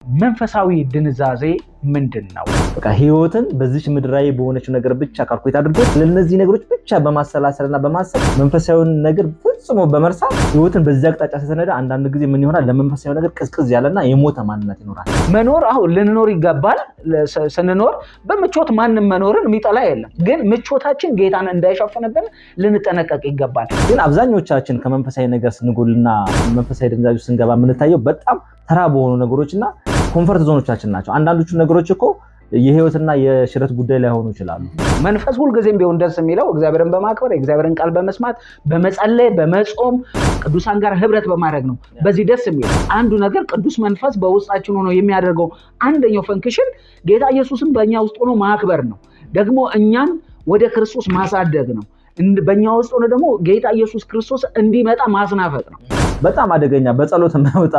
መንፈሳዊ ድንዛዜ ምንድነው? በቃ ህይወትን በዚች ምድራዊ በሆነች ነገር ብቻ ካልኩሌት አድርጎ ለነዚህ ነገሮች ብቻ በማሰላሰልና በማሰብ መንፈሳዊውን ነገር ፍጹም በመርሳት ህይወትን በዚህ አቅጣጫ ተሰነደ አንዳንድ ጊዜ ምን ይሆናል ለመንፈሳዊ ነገር ቅዝቅዝ ያለና የሞተ ማንነት ይኖራል። መኖር ልንኖር ይገባል። ስንኖር በምቾት ማንንም መኖርን የሚጠላ የለም። ግን ምቾታችን ጌታን እንዳይሸፍንብን ልንጠነቀቅ ይገባል። ግን አብዛኞቻችን ከመንፈሳዊ ነገር ስንጎልና መንፈሳዊ ድንዛዜ ስንገባ የምንታየው በጣም ተራ በሆኑ ነገሮችና ኮምፎርት ዞኖቻችን ናቸው። አንዳንዶቹ ነገሮች እኮ የህይወትና የሽረት ጉዳይ ላይ ሆኑ ይችላሉ። መንፈስ ሁሉ ጊዜም ቢሆን ደስ የሚለው እግዚአብሔርን በማክበር እግዚአብሔርን ቃል በመስማት በመጸለይ በመጾም ቅዱሳን ጋር ህብረት በማድረግ ነው። በዚህ ደስ የሚለው አንዱ ነገር ቅዱስ መንፈስ በውስጣችን ሆኖ የሚያደርገው አንደኛው ፈንክሽን ጌታ ኢየሱስን በእኛ ውስጥ ሆኖ ማክበር ነው። ደግሞ እኛን ወደ ክርስቶስ ማሳደግ ነው። በእኛ ውስጥ ሆኖ ደግሞ ጌታ ኢየሱስ ክርስቶስ እንዲመጣ ማስናፈቅ ነው። በጣም አደገኛ በጸሎት የማይወጣ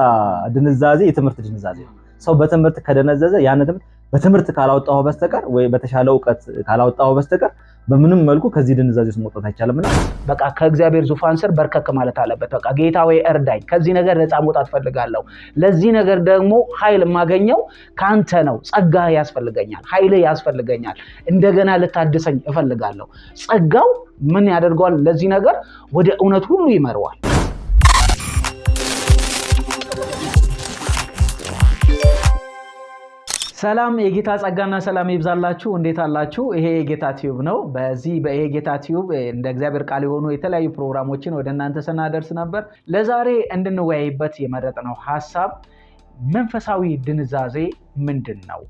ድንዛዜ የትምህርት ድንዛዜ ነው። ሰው በትምህርት ከደነዘዘ ያን ትምህርት በትምህርት ካላወጣው በስተቀር ወይ በተሻለ ዕውቀት ካላወጣው በስተቀር በምንም መልኩ ከዚህ ድንዛዜ ውስጥ መውጣት አይቻልምና በቃ ከእግዚአብሔር ዙፋን ስር በርከክ ማለት አለበት። በቃ ጌታ ወይ እርዳኝ፣ ከዚህ ነገር ነፃ መውጣት ፈልጋለሁ። ለዚህ ነገር ደግሞ ኃይል የማገኘው ካንተ ነው። ጸጋ ያስፈልገኛል፣ ኃይል ያስፈልገኛል። እንደገና ልታድሰኝ እፈልጋለሁ። ጸጋው ምን ያደርገዋል? ለዚህ ነገር ወደ እውነት ሁሉ ይመረዋል። ሰላም የጌታ ጸጋና ሰላም ይብዛላችሁ። እንዴት አላችሁ? ይሄ የጌታ ቲዩብ ነው። በዚህ የጌታ ቲዩብ እንደ እግዚአብሔር ቃል የሆኑ የተለያዩ ፕሮግራሞችን ወደ እናንተ ስናደርስ ነበር። ለዛሬ እንድንወያይበት የመረጥነው ሐሳብ መንፈሳዊ ድንዛዜ ምንድነው?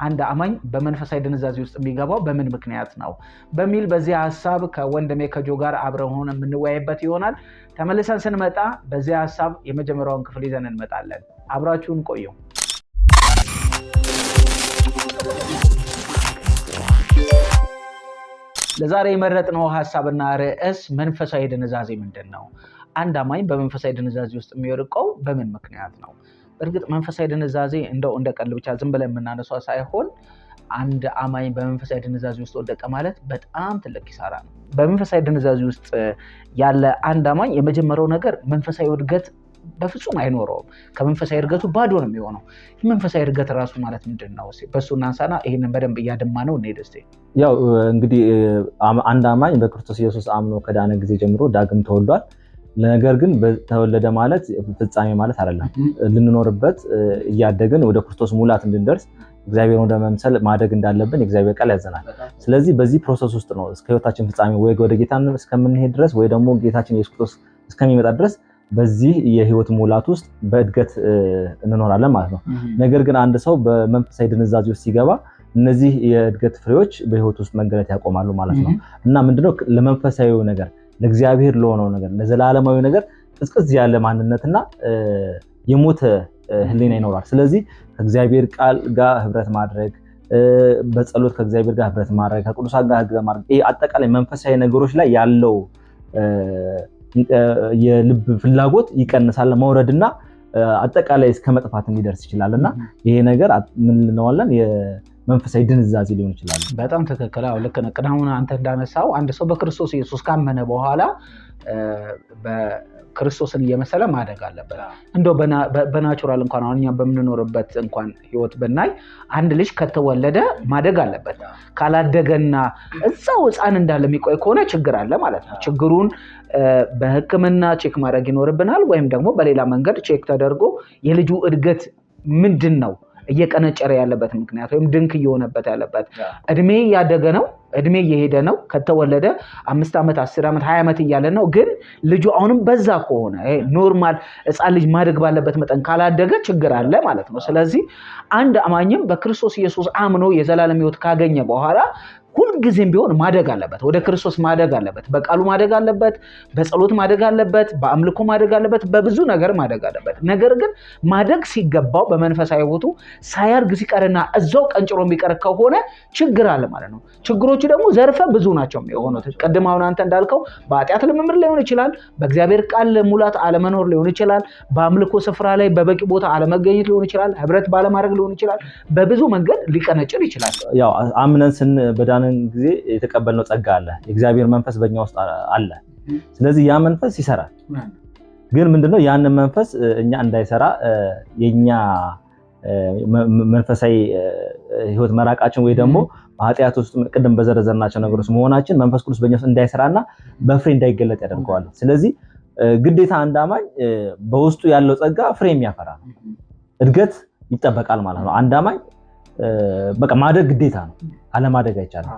አንድ አማኝ በመንፈሳዊ ድንዛዜ ውስጥ የሚገባው በምን ምክንያት ነው በሚል በዚህ ሐሳብ ከወንድሜ ከጆ ጋር አብረን ሆነን የምንወያይበት ይሆናል። ተመልሰን ስንመጣ በዚህ ሐሳብ የመጀመሪያውን ክፍል ይዘን እንመጣለን። አብራችሁን ቆዩ። ለዛሬ የመረጥነው ሐሳብና ርዕስ መንፈሳዊ ድንዛዜ ምንድነው? አንድ አማኝ በመንፈሳዊ ድንዛዜ ውስጥ የሚወድቀው በምን ምክንያት ነው? እርግጥ መንፈሳዊ ድንዛዜ እንደው እንደቀልድ ብቻ ዝም ብለን የምናነሳው ሳይሆን አንድ አማኝ በመንፈሳዊ ድንዛዜ ውስጥ ወደቀ ማለት በጣም ትልቅ ኪሳራ ነው። በመንፈሳዊ ድንዛዜ ውስጥ ያለ አንድ አማኝ የመጀመሪያው ነገር መንፈሳዊ እድገት በፍጹም አይኖረውም። ከመንፈሳዊ እድገቱ ባዶ ነው የሚሆነው። መንፈሳዊ እድገት ራሱ ማለት ምንድነው? በሱ እናንሳና ይሄንን በደንብ እያደማ ነው እንሄድ እስቲ። ያው እንግዲህ አንድ አማኝ በክርስቶስ ኢየሱስ አምኖ ከዳነ ጊዜ ጀምሮ ዳግም ተወልዷል። ነገር ግን ተወለደ ማለት ፍጻሜ ማለት አይደለም። ልንኖርበት እያደግን ወደ ክርስቶስ ሙላት እንድንደርስ እግዚአብሔር ወደ መምሰል ማደግ እንዳለብን የእግዚአብሔር ቃል ያዘናል። ስለዚህ በዚህ ፕሮሰስ ውስጥ ነው እስከ ህይወታችን ፍጻሜ ወይ ወደ ጌታ እስከምንሄድ ድረስ ወይ ደግሞ ጌታችን ኢየሱስ ክርስቶስ እስከሚመጣ ድረስ በዚህ የህይወት ሙላት ውስጥ በእድገት እንኖራለን ማለት ነው። ነገር ግን አንድ ሰው በመንፈሳዊ ድንዛዜ ውስጥ ሲገባ እነዚህ የእድገት ፍሬዎች በህይወት ውስጥ መገለጥ ያቆማሉ ማለት ነው። እና ምንድነው ለመንፈሳዊ ነገር ለእግዚአብሔር ለሆነው ነገር ለዘላለማዊ ነገር ቅዝቅዝ ያለ ማንነትና የሞተ ህሊና ይኖራል። ስለዚህ ከእግዚአብሔር ቃል ጋር ህብረት ማድረግ፣ በጸሎት ከእግዚአብሔር ጋር ህብረት ማድረግ፣ ከቅዱሳን ጋር ህብረት ማድረግ ይሄ አጠቃላይ መንፈሳዊ ነገሮች ላይ ያለው የልብ ፍላጎት ይቀንሳል፣ መውረድና አጠቃላይ እስከ መጥፋት ሊደርስ ይችላልና ይሄ ነገር ምን እንለዋለን? የመንፈሳዊ ድንዛዜ ሊሆን ይችላል። በጣም ትክክል። አዎ ልክ ነህ። አሁን አንተ እንዳነሳው አንድ ሰው በክርስቶስ ኢየሱስ ካመነ በኋላ ክርስቶስን እየመሰለ ማደግ አለበት። እንደው በናቹራል እንኳን አሁን እኛ በምንኖርበት እንኳን ህይወት ብናይ አንድ ልጅ ከተወለደ ማደግ አለበት። ካላደገና እዛው ህፃን እንዳለ የሚቆይ ከሆነ ችግር አለ ማለት ነው። ችግሩን በሕክምና ቼክ ማድረግ ይኖርብናል፣ ወይም ደግሞ በሌላ መንገድ ቼክ ተደርጎ የልጁ እድገት ምንድን ነው እየቀነጨረ ያለበት ምክንያት ወይም ድንክ እየሆነበት ያለበት እድሜ እያደገ ነው፣ እድሜ እየሄደ ነው። ከተወለደ 5 ዓመት 10 ዓመት 20 ዓመት እያለ ነው። ግን ልጁ አሁንም በዛ ከሆነ ኖርማል ህፃን ልጅ ማደግ ባለበት መጠን ካላደገ ችግር አለ ማለት ነው። ስለዚህ አንድ አማኝም በክርስቶስ ኢየሱስ አምኖ የዘላለም ህይወት ካገኘ በኋላ ሁልጊዜም ቢሆን ማደግ አለበት። ወደ ክርስቶስ ማደግ አለበት። በቃሉ ማደግ አለበት፣ በጸሎት ማደግ አለበት፣ በአምልኮ ማደግ አለበት፣ በብዙ ነገር ማደግ አለበት። ነገር ግን ማደግ ሲገባው በመንፈሳዊ ህይወቱ ሳያድግ ሲቀርና እዛው ቀንጭሮ የሚቀር ከሆነ ችግር አለ ማለት ነው። ችግሮቹ ደግሞ ዘርፈ ብዙ ናቸው የሆኑት። ቅድም አሁን አንተ እንዳልከው በኃጢአት ልምምድ ሊሆን ይችላል፣ በእግዚአብሔር ቃል ሙላት አለመኖር ሊሆን ይችላል፣ በአምልኮ ስፍራ ላይ በበቂ ቦታ አለመገኘት ሊሆን ይችላል፣ ህብረት ባለማድረግ ሊሆን ይችላል። በብዙ መንገድ ሊቀነጭር ይችላል። ያው አምነን በዳንን ጊዜ የተቀበልነው ጸጋ አለ፣ የእግዚአብሔር መንፈስ በእኛ ውስጥ አለ። ስለዚህ ያ መንፈስ ይሰራል። ግን ምንድነው ያንን መንፈስ እኛ እንዳይሰራ የኛ መንፈሳዊ ህይወት መራቃችን ወይ ደግሞ በኃጢአት ውስጥ ቅድም በዘረዘርናቸው ነገሮች መሆናችን መንፈስ ቅዱስ በእኛ ውስጥ እንዳይሰራና በፍሬ እንዳይገለጥ ያደርገዋል። ስለዚህ ግዴታ አንድ አማኝ በውስጡ ያለው ጸጋ ፍሬ የሚያፈራ እድገት ይጠበቃል ማለት ነው። አንድ አማኝ በቃ ማደግ ግዴታ ነው፣ አለማደግ አይቻልም።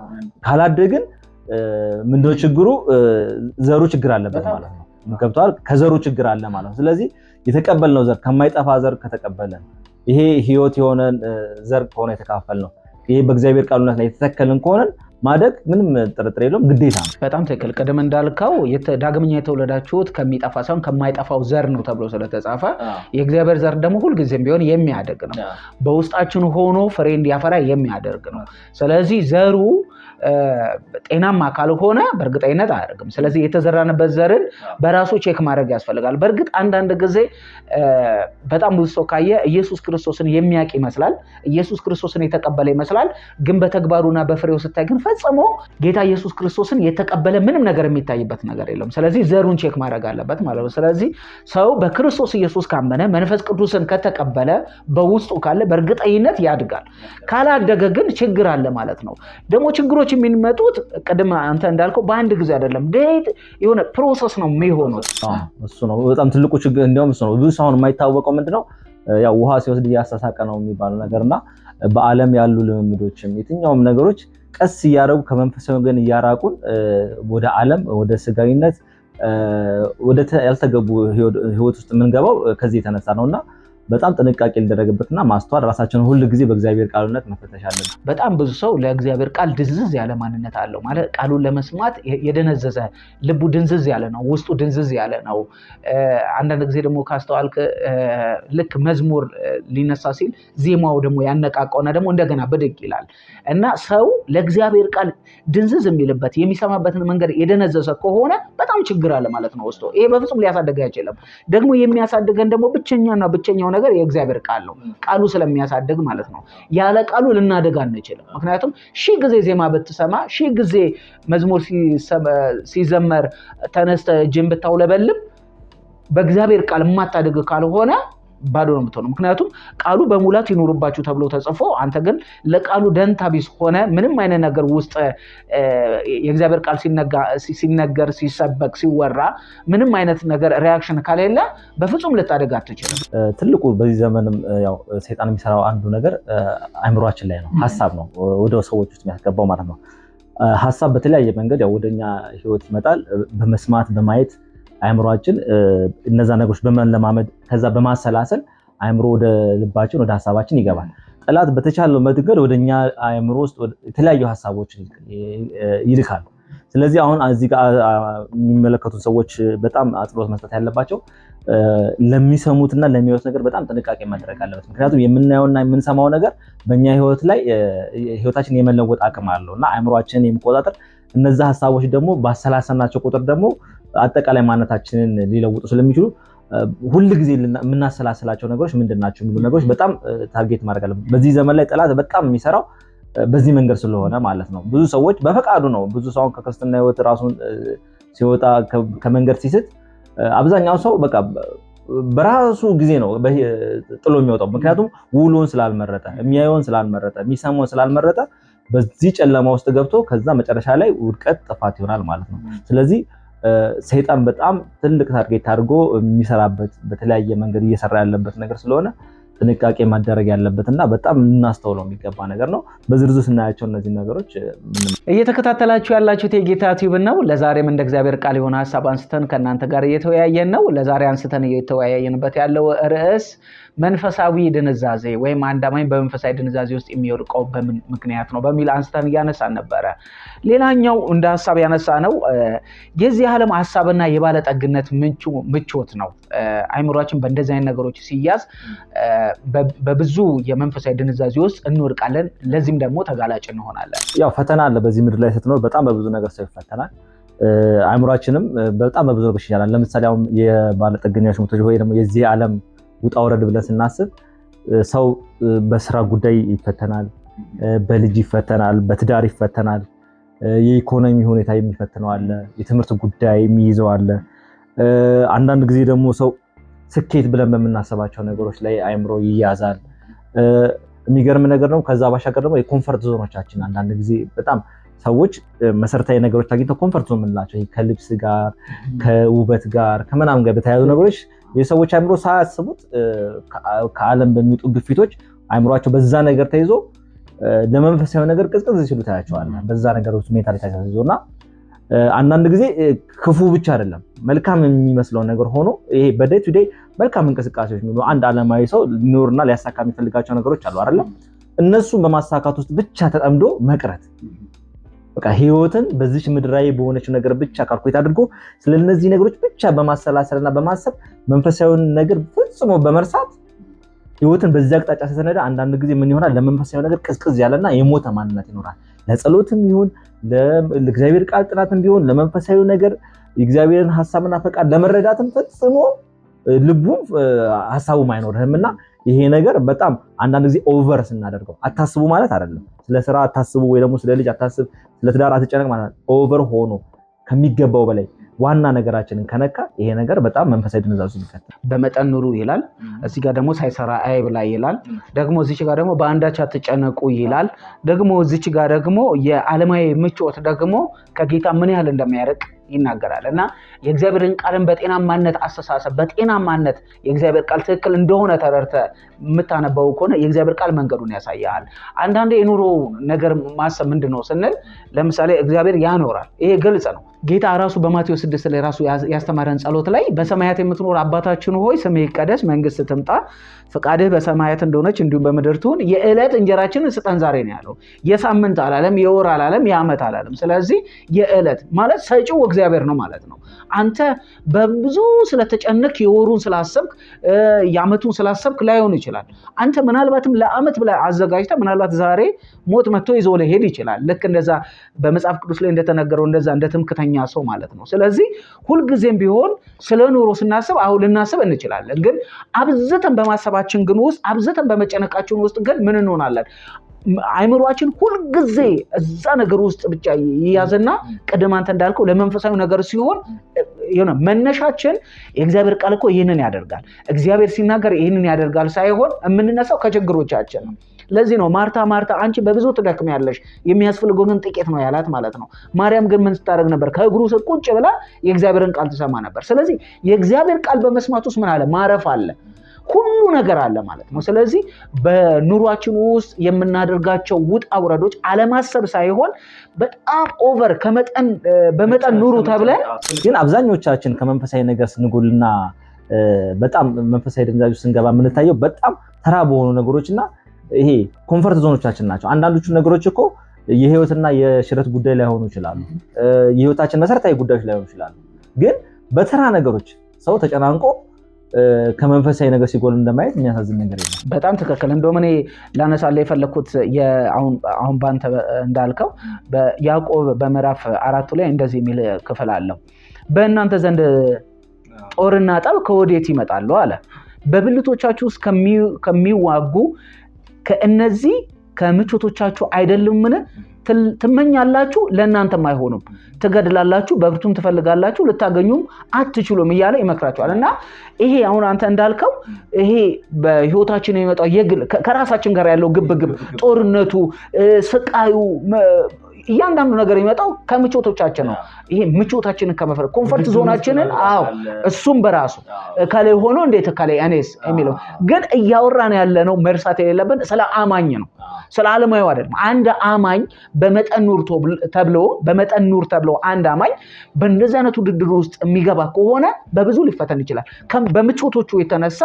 ካላደግን ምንድነው ችግሩ? ዘሩ ችግር አለበት ማለት ነው። ገብቷል? ከዘሩ ችግር አለ ማለት ነው። ስለዚህ የተቀበልነው ዘር ከማይጠፋ ዘር ከተቀበለን ይሄ ህይወት የሆነ ዘር ከሆነ የተካፈልነው ይሄ በእግዚአብሔር ቃሉነት ላይ የተተከልን ከሆነን ማደግ ምንም ጥርጥር የለውም፣ ግዴታ ነው። በጣም ትክክል። ቀደም እንዳልከው ዳግመኛ የተወለዳችሁት ከሚጠፋ ሳይሆን ከማይጠፋው ዘር ነው ተብሎ ስለተጻፈ የእግዚአብሔር ዘር ደግሞ ሁልጊዜም ቢሆን የሚያደግ ነው፣ በውስጣችን ሆኖ ፍሬ እንዲያፈራ የሚያደርግ ነው። ስለዚህ ዘሩ ጤናማ ካልሆነ በእርግጠኝነት አያደርግም። ስለዚህ የተዘራንበት ዘርን በራሱ ቼክ ማድረግ ያስፈልጋል። በእርግጥ አንዳንድ ጊዜ በጣም ብዙ ሰው ካየ ኢየሱስ ክርስቶስን የሚያውቅ ይመስላል፣ ኢየሱስ ክርስቶስን የተቀበለ ይመስላል። ግን በተግባሩና በፍሬው ስታይ ግን ፈጽሞ ጌታ ኢየሱስ ክርስቶስን የተቀበለ ምንም ነገር የሚታይበት ነገር የለም። ስለዚህ ዘሩን ቼክ ማድረግ አለበት ማለት ነው። ስለዚህ ሰው በክርስቶስ ኢየሱስ ካመነ መንፈስ ቅዱስን ከተቀበለ በውስጡ ካለ በእርግጠኝነት ያድጋል። ካላደገ ግን ችግር አለ ማለት ነው። ደግሞ ችግሮች የሚመጡት ቅድም አንተ እንዳልከው በአንድ ጊዜ አይደለም፣ ዴት የሆነ ፕሮሰስ ነው የሚሆኑት። እሱ ነው በጣም ትልቁ ችግር። እንዲያውም እሱ ነው ብዙ ሰው የማይታወቀው ምንድነው ያው ውሃ ሲወስድ እያሳሳቀ ነው የሚባለው ነገርና በዓለም ያሉ ልምምዶችም የትኛውም ነገሮች ቀስ እያደረጉ ከመንፈሳዊ ግን እያራቁን ወደ ዓለም ወደ ስጋዊነት ወደ ያልተገቡ ህይወት ውስጥ የምንገባው ከዚህ የተነሳ ነውና በጣም ጥንቃቄ ሊደረግበትና ማስተዋል ራሳችንን ሁሉ ጊዜ በእግዚአብሔር ቃሉነት መፈተሽ አለብን። በጣም ብዙ ሰው ለእግዚአብሔር ቃል ድንዝዝ ያለ ማንነት አለው። ማለት ቃሉን ለመስማት የደነዘዘ ልቡ ድንዝዝ ያለ ነው፣ ውስጡ ድንዝዝ ያለ ነው። አንዳንድ ጊዜ ደግሞ ካስተዋልክ ልክ መዝሙር ሊነሳ ሲል ዜማው ደግሞ ያነቃቀውና ደግሞ እንደገና ብድግ ይላል እና ሰው ለእግዚአብሔር ቃል ድንዝዝ የሚልበት የሚሰማበትን መንገድ የደነዘዘ ከሆነ በጣም ችግር አለ ማለት ነው ውስጡ። ይሄ በፍጹም ሊያሳድግ አይችልም። ደግሞ የሚያሳድገን ደግሞ ብቸኛው ነገር የእግዚአብሔር ቃል ነው። ቃሉ ስለሚያሳድግ ማለት ነው። ያለ ቃሉ ልናደግ አንችልም። ምክንያቱም ሺህ ጊዜ ዜማ ብትሰማ፣ ሺህ ጊዜ መዝሙር ሲዘመር ተነስተ እጅን ብታውለበልብ በእግዚአብሔር ቃል የማታደግ ካልሆነ ባዶ ነው የምትሆነው። ምክንያቱም ቃሉ በሙላት ይኖርባችሁ ተብሎ ተጽፎ አንተ ግን ለቃሉ ደንታ ቢስ ሆነ ምንም አይነት ነገር ውስጥ የእግዚአብሔር ቃል ሲነገር ሲሰበክ ሲወራ ምንም አይነት ነገር ሪያክሽን ካሌለ በፍጹም ልታደግ አትችልም። ትልቁ በዚህ ዘመንም ያው ሰይጣን የሚሰራው አንዱ ነገር አእምሯችን ላይ ነው። ሀሳብ ነው ወደ ሰዎች ውስጥ የሚያስገባው ማለት ነው። ሀሳብ በተለያየ መንገድ ያው ወደኛ ህይወት ይመጣል። በመስማት በማየት አእምሯችን እነዛ ነገሮች በመለማመድ ከዛ በማሰላሰል አእምሮ ወደ ልባችን ወደ ሀሳባችን ይገባል። ጠላት በተቻለው መንገድ ወደኛ አእምሮ ውስጥ የተለያዩ ሀሳቦችን ይልካል። ስለዚህ አሁን እዚህ ጋር የሚመለከቱ ሰዎች በጣም አጽንኦት መስጠት ያለባቸው ለሚሰሙትና ለሚያዩት ነገር በጣም ጥንቃቄ ማድረግ አለበት። ምክንያቱም የምናየውና የምንሰማው ነገር በእኛ ህይወት ላይ ህይወታችን የመለወጥ አቅም አለው እና አእምሯችንን የሚቆጣጠር እነዛ ሀሳቦች ደግሞ ባሰላሰልናቸው ቁጥር ደግሞ አጠቃላይ ማንነታችንን ሊለውጡ ስለሚችሉ ሁል ጊዜ የምናሰላስላቸው ነገሮች ምንድናቸው የሚሉ ነገሮች በጣም ታርጌት ማድረግ አለበት። በዚህ ዘመን ላይ ጠላት በጣም የሚሰራው በዚህ መንገድ ስለሆነ ማለት ነው። ብዙ ሰዎች በፈቃዱ ነው። ብዙ ሰው ከክርስትና ህይወት ራሱን ሲወጣ ከመንገድ ሲስት አብዛኛው ሰው በቃ በራሱ ጊዜ ነው ጥሎ የሚወጣው። ምክንያቱም ውሎን ስላልመረጠ፣ የሚያየውን ስላልመረጠ፣ የሚሰማውን ስላልመረጠ በዚህ ጨለማ ውስጥ ገብቶ ከዛ መጨረሻ ላይ ውድቀት ጥፋት ይሆናል ማለት ነው። ስለዚህ ሰይጣን በጣም ትልቅ ታርጌት አድርጎ የሚሰራበት በተለያየ መንገድ እየሰራ ያለበት ነገር ስለሆነ ጥንቃቄ ማድረግ ያለበትና በጣም ልናስተውለው የሚገባ ነገር ነው። በዝርዝር ስናያቸው እነዚህ ነገሮች እየተከታተላችሁ ያላችሁት የጌታ ቲዩብ ነው። ለዛሬም እንደ እግዚአብሔር ቃል የሆነ ሀሳብ አንስተን ከእናንተ ጋር እየተወያየን ነው። ለዛሬ አንስተን እየተወያየንበት ያለው ርዕስ መንፈሳዊ ድንዛዜ ወይም አንድ አማኝ በመንፈሳዊ ድንዛዜ ውስጥ የሚወድቀው በምን ምክንያት ነው በሚል አንስተን እያነሳን ነበረ። ሌላኛው እንደ ሀሳብ ያነሳ ነው የዚህ ዓለም ሀሳብና የባለጠግነት ምቾት ነው። አይምሯችን በእንደዚህ አይነት ነገሮች ሲያዝ በብዙ የመንፈሳዊ ድንዛዜ ውስጥ እንወድቃለን። ለዚህም ደግሞ ተጋላጭ እንሆናለን። ያው ፈተና አለ። በዚህ ምድር ላይ ስትኖር በጣም በብዙ ነገር ሰው ይፈተናል። አይምሯችንም በጣም በብዙ ነገር ይሻላል። ለምሳሌ አሁን የባለጠግነት ምቾት ወይ ደግሞ የዚህ ዓለም ውጣ ውረድ ብለን ስናስብ ሰው በስራ ጉዳይ ይፈተናል፣ በልጅ ይፈተናል፣ በትዳር ይፈተናል፣ የኢኮኖሚ ሁኔታ የሚፈትነው አለ፣ የትምህርት ጉዳይ የሚይዘው አለ። አንዳንድ ጊዜ ደግሞ ሰው ስኬት ብለን በምናስባቸው ነገሮች ላይ አእምሮ ይያዛል። የሚገርም ነገር ነው። ከዛ ባሻገር ደግሞ የኮምፈርት ዞኖቻችን አንዳንድ ጊዜ በጣም ሰዎች መሰረታዊ ነገሮች አግኝተው ኮምፈርት ዞን የምንላቸው ከልብስ ጋር ከውበት ጋር ከምናምን ጋር በተያያዙ ነገሮች የሰዎች አእምሮ ሳያስቡት ከዓለም በሚወጡ ግፊቶች አእምሯቸው በዛ ነገር ተይዞ ለመንፈሳዊ ነገር ቅዝቅዝ ሲሉ ታያቸዋለህ። በዛ ነገር ውስጥ ሜንታሊቲ ተይዞና አንዳንድ ጊዜ ክፉ ብቻ አይደለም መልካም የሚመስለው ነገር ሆኖ ይሄ በዴይ ቱ ዴይ መልካም እንቅስቃሴዎች ነው። አንድ ዓለማዊ ሰው ሊኖርና ሊያሳካ የሚፈልጋቸው ነገሮች አሉ አይደል? እነሱን በማሳካት ውስጥ ብቻ ተጠምዶ መቅረት በቃ ህይወትን በዚች ምድራዊ በሆነች ነገር ብቻ ካልኩሌት አድርጎ ስለነዚህ ነገሮች ብቻ በማሰላሰልና በማሰብ መንፈሳዊውን ነገር ፍጹም በመርሳት ህይወትን በዚያ አቅጣጫ ሲሰነዳ አንዳንድ ጊዜ ምን ይሆናል? ለመንፈሳዊ ነገር ቅዝቅዝ ያለና የሞተ ማንነት ይኖራል። ለጸሎትም ይሁን ለእግዚአብሔር ቃል ጥናትም ቢሆን ለመንፈሳዊ ነገር የእግዚአብሔርን ሐሳብና ፈቃድ ለመረዳትም ፈጽሞ ልቡም ሐሳቡም አይኖርህምና ይሄ ነገር በጣም አንዳንድ ጊዜ ኦቨር ስናደርገው አታስቡ ማለት አይደለም። ስለ ስራ አታስቡ ወይ ደግሞ ስለ ልጅ አታስብ፣ ስለ ትዳር አትጨነቅ ማለት ኦቨር ሆኖ ከሚገባው በላይ ዋና ነገራችንን ከነካ ይሄ ነገር በጣም መንፈሳዊ ድንዛዝ ይከተል። በመጠን ኑሩ ይላል። እዚህ ጋር ደግሞ ሳይሰራ አይብላ ይላል። ደግሞ እዚህ ጋር ደግሞ በአንዳች አትጨነቁ ይላል። ደግሞ እዚህ ጋር ደግሞ የዓለማዊ ምቾት ደግሞ ከጌታ ምን ያህል እንደሚያርቅ ይናገራል። እና የእግዚአብሔርን ቃልን በጤናማነት አስተሳሰብ በጤናማነት የእግዚአብሔር ቃል ትክክል እንደሆነ ተረድተህ የምታነበው ከሆነ የእግዚአብሔር ቃል መንገዱን ያሳያል። አንዳንዴ የኑሮ ነገር ማሰብ ምንድነው ስንል ለምሳሌ እግዚአብሔር ያኖራል። ይሄ ግልጽ ነው። ጌታ ራሱ በማቴዎስ 6 ላይ ራሱ ያስተማረን ጸሎት ላይ በሰማያት የምትኖር አባታችን ሆይ ስምህ ይቀደስ፣ መንግስት ትምጣ፣ ፈቃድህ በሰማያት እንደሆነች እንዲሁም በምድር ትሁን፣ የዕለት እንጀራችንን ስጠን ዛሬ ነው ያለው። የሳምንት አላለም፣ የወር አላለም፣ የዓመት አላለም። ስለዚህ የዕለት ማለት ሰጪው እግዚአብሔር ነው ማለት ነው። አንተ በብዙ ስለተጨነቅ የወሩን ስላሰብክ የዓመቱን ስላሰብክ ላይሆን ይችላል። አንተ ምናልባትም ለዓመት ብለህ አዘጋጅተህ ምናልባት ዛሬ ሞት መጥቶ ይዞ ሊሄድ ይችላል። ልክ እንደዛ በመጽሐፍ ቅዱስ ላይ እንደተነገረው እንደዛ እንደ ትምክተኛ ሰው ማለት ነው። ስለዚህ ሁልጊዜም ቢሆን ስለ ኑሮ ስናስብ አሁን ልናስብ እንችላለን። ግን አብዝተን በማሰባችን ግን ውስጥ አብዝተን በመጨነቃችን ውስጥ ግን ምን እንሆናለን? አይምሯችን ሁልጊዜ እዛ ነገር ውስጥ ብቻ ይያዝና ቅድም አንተ እንዳልከው ለመንፈሳዊ ነገር ሲሆን የሆነ መነሻችን የእግዚአብሔር ቃል እኮ ይህንን ያደርጋል፣ እግዚአብሔር ሲናገር ይህንን ያደርጋል ሳይሆን የምንነሳው ከችግሮቻችን ነው። ለዚህ ነው ማርታ ማርታ አንቺ በብዙ ትደክሚያለሽ የሚያስፈልገው ግን ጥቂት ነው ያላት ማለት ነው። ማርያም ግን ምን ስታደርግ ነበር? ከእግሩ ስር ቁጭ ብላ የእግዚአብሔርን ቃል ትሰማ ነበር። ስለዚህ የእግዚአብሔር ቃል በመስማት ውስጥ ምን አለ? ማረፍ አለ፣ ሁሉ ነገር አለ ማለት ነው። ስለዚህ በኑሯችን ውስጥ የምናደርጋቸው ውጣ ውረዶች አለማሰብ ሳይሆን በጣም ኦቨር በመጠን ኑሩ ተብለን ግን አብዛኞቻችን ከመንፈሳዊ ነገር ስንጎልና በጣም መንፈሳዊ ድንዛዥ ስንገባ የምንታየው በጣም ተራ በሆኑ ነገሮችና ይሄ ኮምፈርት ዞኖቻችን ናቸው። አንዳንዶቹ ነገሮች እኮ የህይወትና የሽረት ጉዳይ ላይሆኑ ይችላሉ። የህይወታችን መሰረታዊ ጉዳዮች ላይሆኑ ይችላሉ። ግን በተራ ነገሮች ሰው ተጨናንቆ ከመንፈሳዊ ነገር ሲጎል እንደማየት የሚያሳዝን ነገር የለም። በጣም ትክክል። እንደውም እኔ ላነሳለ የፈለኩት አሁን ባንተ እንዳልከው በያዕቆብ በምዕራፍ 4 ላይ እንደዚህ የሚል ክፍል አለው። በእናንተ ዘንድ ጦርና ጠብ ከወዴት ይመጣሉ አለ? በብልቶቻችሁ ውስጥ ከሚዋጉ ከእነዚህ ከምቾቶቻችሁ አይደሉምን? ትመኛላችሁ፣ ለእናንተም አይሆኑም፣ ትገድላላችሁ፣ በብርቱም ትፈልጋላችሁ፣ ልታገኙም አትችሉም እያለ ይመክራቸዋል። እና ይሄ አሁን አንተ እንዳልከው ይሄ በህይወታችን የሚመጣው የግል ከራሳችን ጋር ያለው ግብግብ፣ ጦርነቱ፣ ስቃዩ፣ እያንዳንዱ ነገር የሚመጣው ከምቾቶቻችን ነው። ይሄ ምቾታችንን ከመፈለግ ኮምፈርት ዞናችንን እሱም በራሱ ከላይ ሆኖ እንዴት ከላይ እኔስ የሚለው ግን እያወራን ያለነው መርሳት የሌለብን ስለ አማኝ ነው፣ ስለ ዓለማዊ አይደለም። አንድ አማኝ በመጠን ኑር ተብሎ አንድ አማኝ በእንደዚህ አይነት ውድድር ውስጥ የሚገባ ከሆነ በብዙ ሊፈተን ይችላል። በምቾቶቹ የተነሳ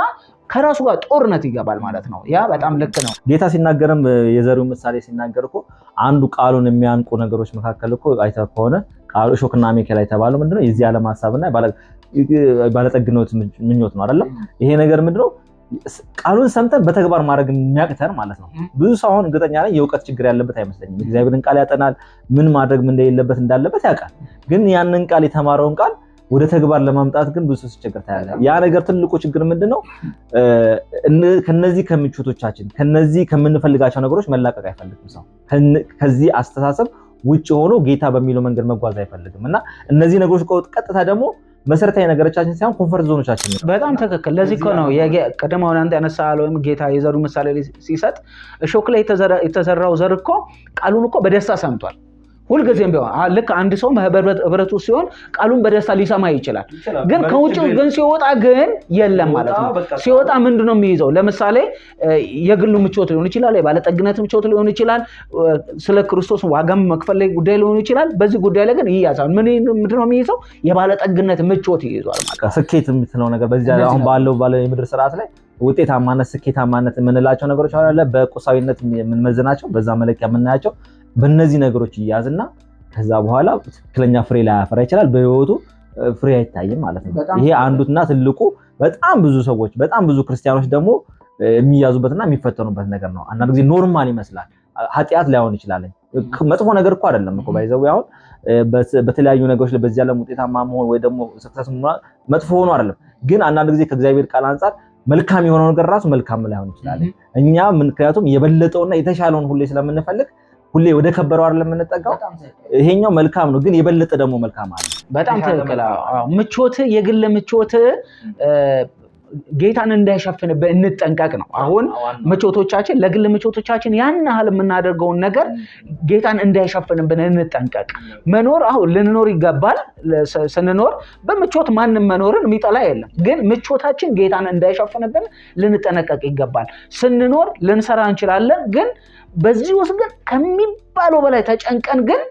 ከራሱ ጋር ጦርነት ይገባል ማለት ነው። ያ በጣም ልክ ነው። ጌታ ሲናገርም የዘሪው ምሳሌ ሲናገር እኮ አንዱ ቃሉን የሚያንቁ ነገሮች መካከል እኮ አይተህ ከሆነ ቃሉ እሾክና አሜከላ የተባለው ምንድነው? የዚህ ዓለም ሐሳብና ባለጠግነት ምኞት ነው አይደለም? ይሄ ነገር ምንድነው? ቃሉን ሰምተን በተግባር ማድረግ የሚያቅተን ማለት ነው። ብዙ ሰው አሁን እርግጠኛ ነኝ የእውቀት ችግር ያለበት አይመስለኝም። እግዚአብሔርን ቃል ያጠናል፣ ምን ማድረግ ምን እንደሌለበት እንዳለበት ያውቃል። ግን ያንን ቃል የተማረውን ቃል ወደ ተግባር ለማምጣት ግን ብዙ ሲቸገር ታያለህ። ያ ነገር ትልቁ ችግር ምንድነው? ከነዚህ ከምቾቶቻችን ከነዚህ ከምንፈልጋቸው ነገሮች መላቀቅ አይፈልግም ሰው። ከዚህ አስተሳሰብ ውጭ ሆኖ ጌታ በሚለው መንገድ መጓዝ አይፈልግም እና እነዚህ ነገሮች ቀጥታ ደግሞ መሰረታዊ ነገሮቻችን ሳይሆን ኮንፈርት ዞኖቻችን ነው። በጣም ትክክል። ለዚህ እኮ ነው ቀደም አንተ ያነሳኸው ወይም ጌታ የዘሩ ምሳሌ ሲሰጥ እሾክ ላይ የተዘራው ዘር እኮ ቃሉን እኮ በደስታ ሰምቷል። ሁልጊዜም ቢሆን ልክ አንድ ሰው ህብረቱ ሲሆን ቃሉን በደስታ ሊሰማ ይችላል። ግን ከውጭ ግን ሲወጣ ግን የለም ማለት ነው። ሲወጣ ምንድነው የሚይዘው? ለምሳሌ የግሉ ምቾት ሊሆን ይችላል፣ የባለጠግነት ምቾት ሊሆን ይችላል፣ ስለ ክርስቶስ ዋጋም መክፈል ላይ ጉዳይ ሊሆን ይችላል። በዚህ ጉዳይ ላይ ግን ይያዛል። ምንድነው የሚይዘው? የባለጠግነት ምቾት ይይዟል ማለት ነው። ስኬት የምትለው ነገር በዚህ አሁን ባለው የምድር ስርዓት ላይ ውጤታማነት፣ ስኬታማነት የምንላቸው ነገሮች አለ። በቁሳዊነት የምንመዝናቸው በዛ መለኪያ የምናያቸው በእነዚህ ነገሮች ይያዝና ከዛ በኋላ ትክክለኛ ፍሬ ላይ ያፈራ ይችላል። በህይወቱ ፍሬ አይታይም ማለት ነው። ይሄ አንዱና ትልቁ በጣም ብዙ ሰዎች በጣም ብዙ ክርስቲያኖች ደግሞ የሚያዙበትና የሚፈተኑበት ነገር ነው። አንዳንድ ጊዜ ኖርማል ይመስላል። ኃጢአት ላይሆን ይችላል። መጥፎ ነገር እኮ አይደለም እኮ ባይዘው አሁን በተለያዩ ነገሮች ላይ በዚህ ዓለም ውጤታማ መሆን ወይ ደግሞ ሰክሰስ መጥፎ ሆኖ አይደለም። ግን አንዳንድ ጊዜ ከእግዚአብሔር ቃል አንፃር መልካም የሆነው ነገር ራሱ መልካም ላይሆን ይችላል። እኛ ምክንያቱም የበለጠውና የተሻለውን ሁሌ ስለምንፈልግ ሁሌ ወደ ከበረው አይደለም የምንጠጋው። ይሄኛው መልካም ነው፣ ግን የበለጠ ደግሞ መልካም አለ። በጣም ትክክል። ምቾት የግል ምቾት ጌታን እንዳይሸፍንብን እንጠንቀቅ ነው። አሁን ምቾቶቻችን ለግል ምቾቶቻችን ያን ያህል የምናደርገውን ነገር ጌታን እንዳይሸፍንብን እንጠንቀቅ። መኖር አሁን ልንኖር ይገባል። ስንኖር በምቾት ማንም መኖርን የሚጠላ የለም። ግን ምቾታችን ጌታን እንዳይሸፍንብን ልንጠነቀቅ ይገባል። ስንኖር ልንሰራ እንችላለን፣ ግን በዚህ ውስጥ ግን ከሚባለው በላይ ተጨንቀን ግን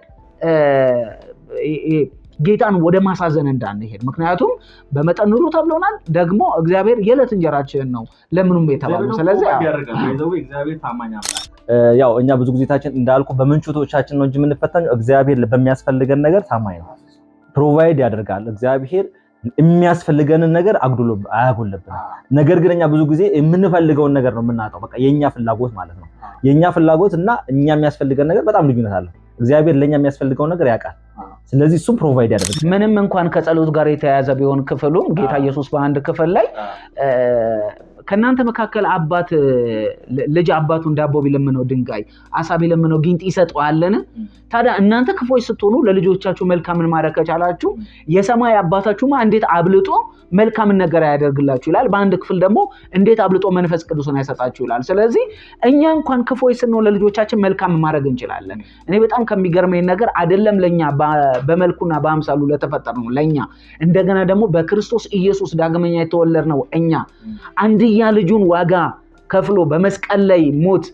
ጌታን ወደ ማሳዘን እንዳንሄድ። ምክንያቱም በመጠን ኑሩ ተብሎናል። ደግሞ እግዚአብሔር የዕለት እንጀራችን ነው ለምኑም የተባለው። ስለዚህ እግዚአብሔር ታማኝ አምላክ ያው እኛ ብዙ ጊዜታችን እንዳልኩ በምንቾቶቻችን ነው እንጂ የምንፈተነው እግዚአብሔር በሚያስፈልገን ነገር ታማኝ ነው። ፕሮቫይድ ያደርጋል። እግዚአብሔር የሚያስፈልገንን ነገር አጉድሎ አያጎልብን። ነገር ግን እኛ ብዙ ጊዜ የምንፈልገውን ነገር ነው የምናጣው። በቃ የኛ ፍላጎት ማለት ነው። የኛ ፍላጎት እና እኛ የሚያስፈልገን ነገር በጣም ልዩነት አለው። እግዚአብሔር ለኛ የሚያስፈልገውን ነገር ያውቃል። ስለዚህ እሱም ፕሮቫይድ ያደርጋል። ምንም እንኳን ከጸሎት ጋር የተያያዘ ቢሆን ክፍሉ ጌታ ኢየሱስ በአንድ ክፍል ላይ ከናንተ መካከል አባት ልጅ አባቱን ዳቦ ቢለምነው ድንጋይ፣ አሳ ቢለምነው ጊንጥ ይሰጠዋልን? ታዲያ እናንተ ክፎች ስትሆኑ ለልጆቻችሁ መልካምን ማድረግ ከቻላችሁ የሰማይ አባታችሁማ እንዴት አብልጦ መልካምን ነገር ያደርግላችሁ ይላል። በአንድ ክፍል ደግሞ እንዴት አብልጦ መንፈስ ቅዱስን ያሰጣችሁ ይላል። ስለዚህ እኛ እንኳን ክፎች ስንሆን ለልጆቻችን መልካም ማድረግ እንችላለን። እኔ በጣም ከሚገርመኝ ነገር አይደለም ለኛ በመልኩና በአምሳሉ ለተፈጠርነው ለኛ እንደገና ደግሞ በክርስቶስ ኢየሱስ ዳግመኛ የተወለድነው እኛ አንድያ ልጁን ዋጋ ከፍሎ በመስቀል ላይ ሞት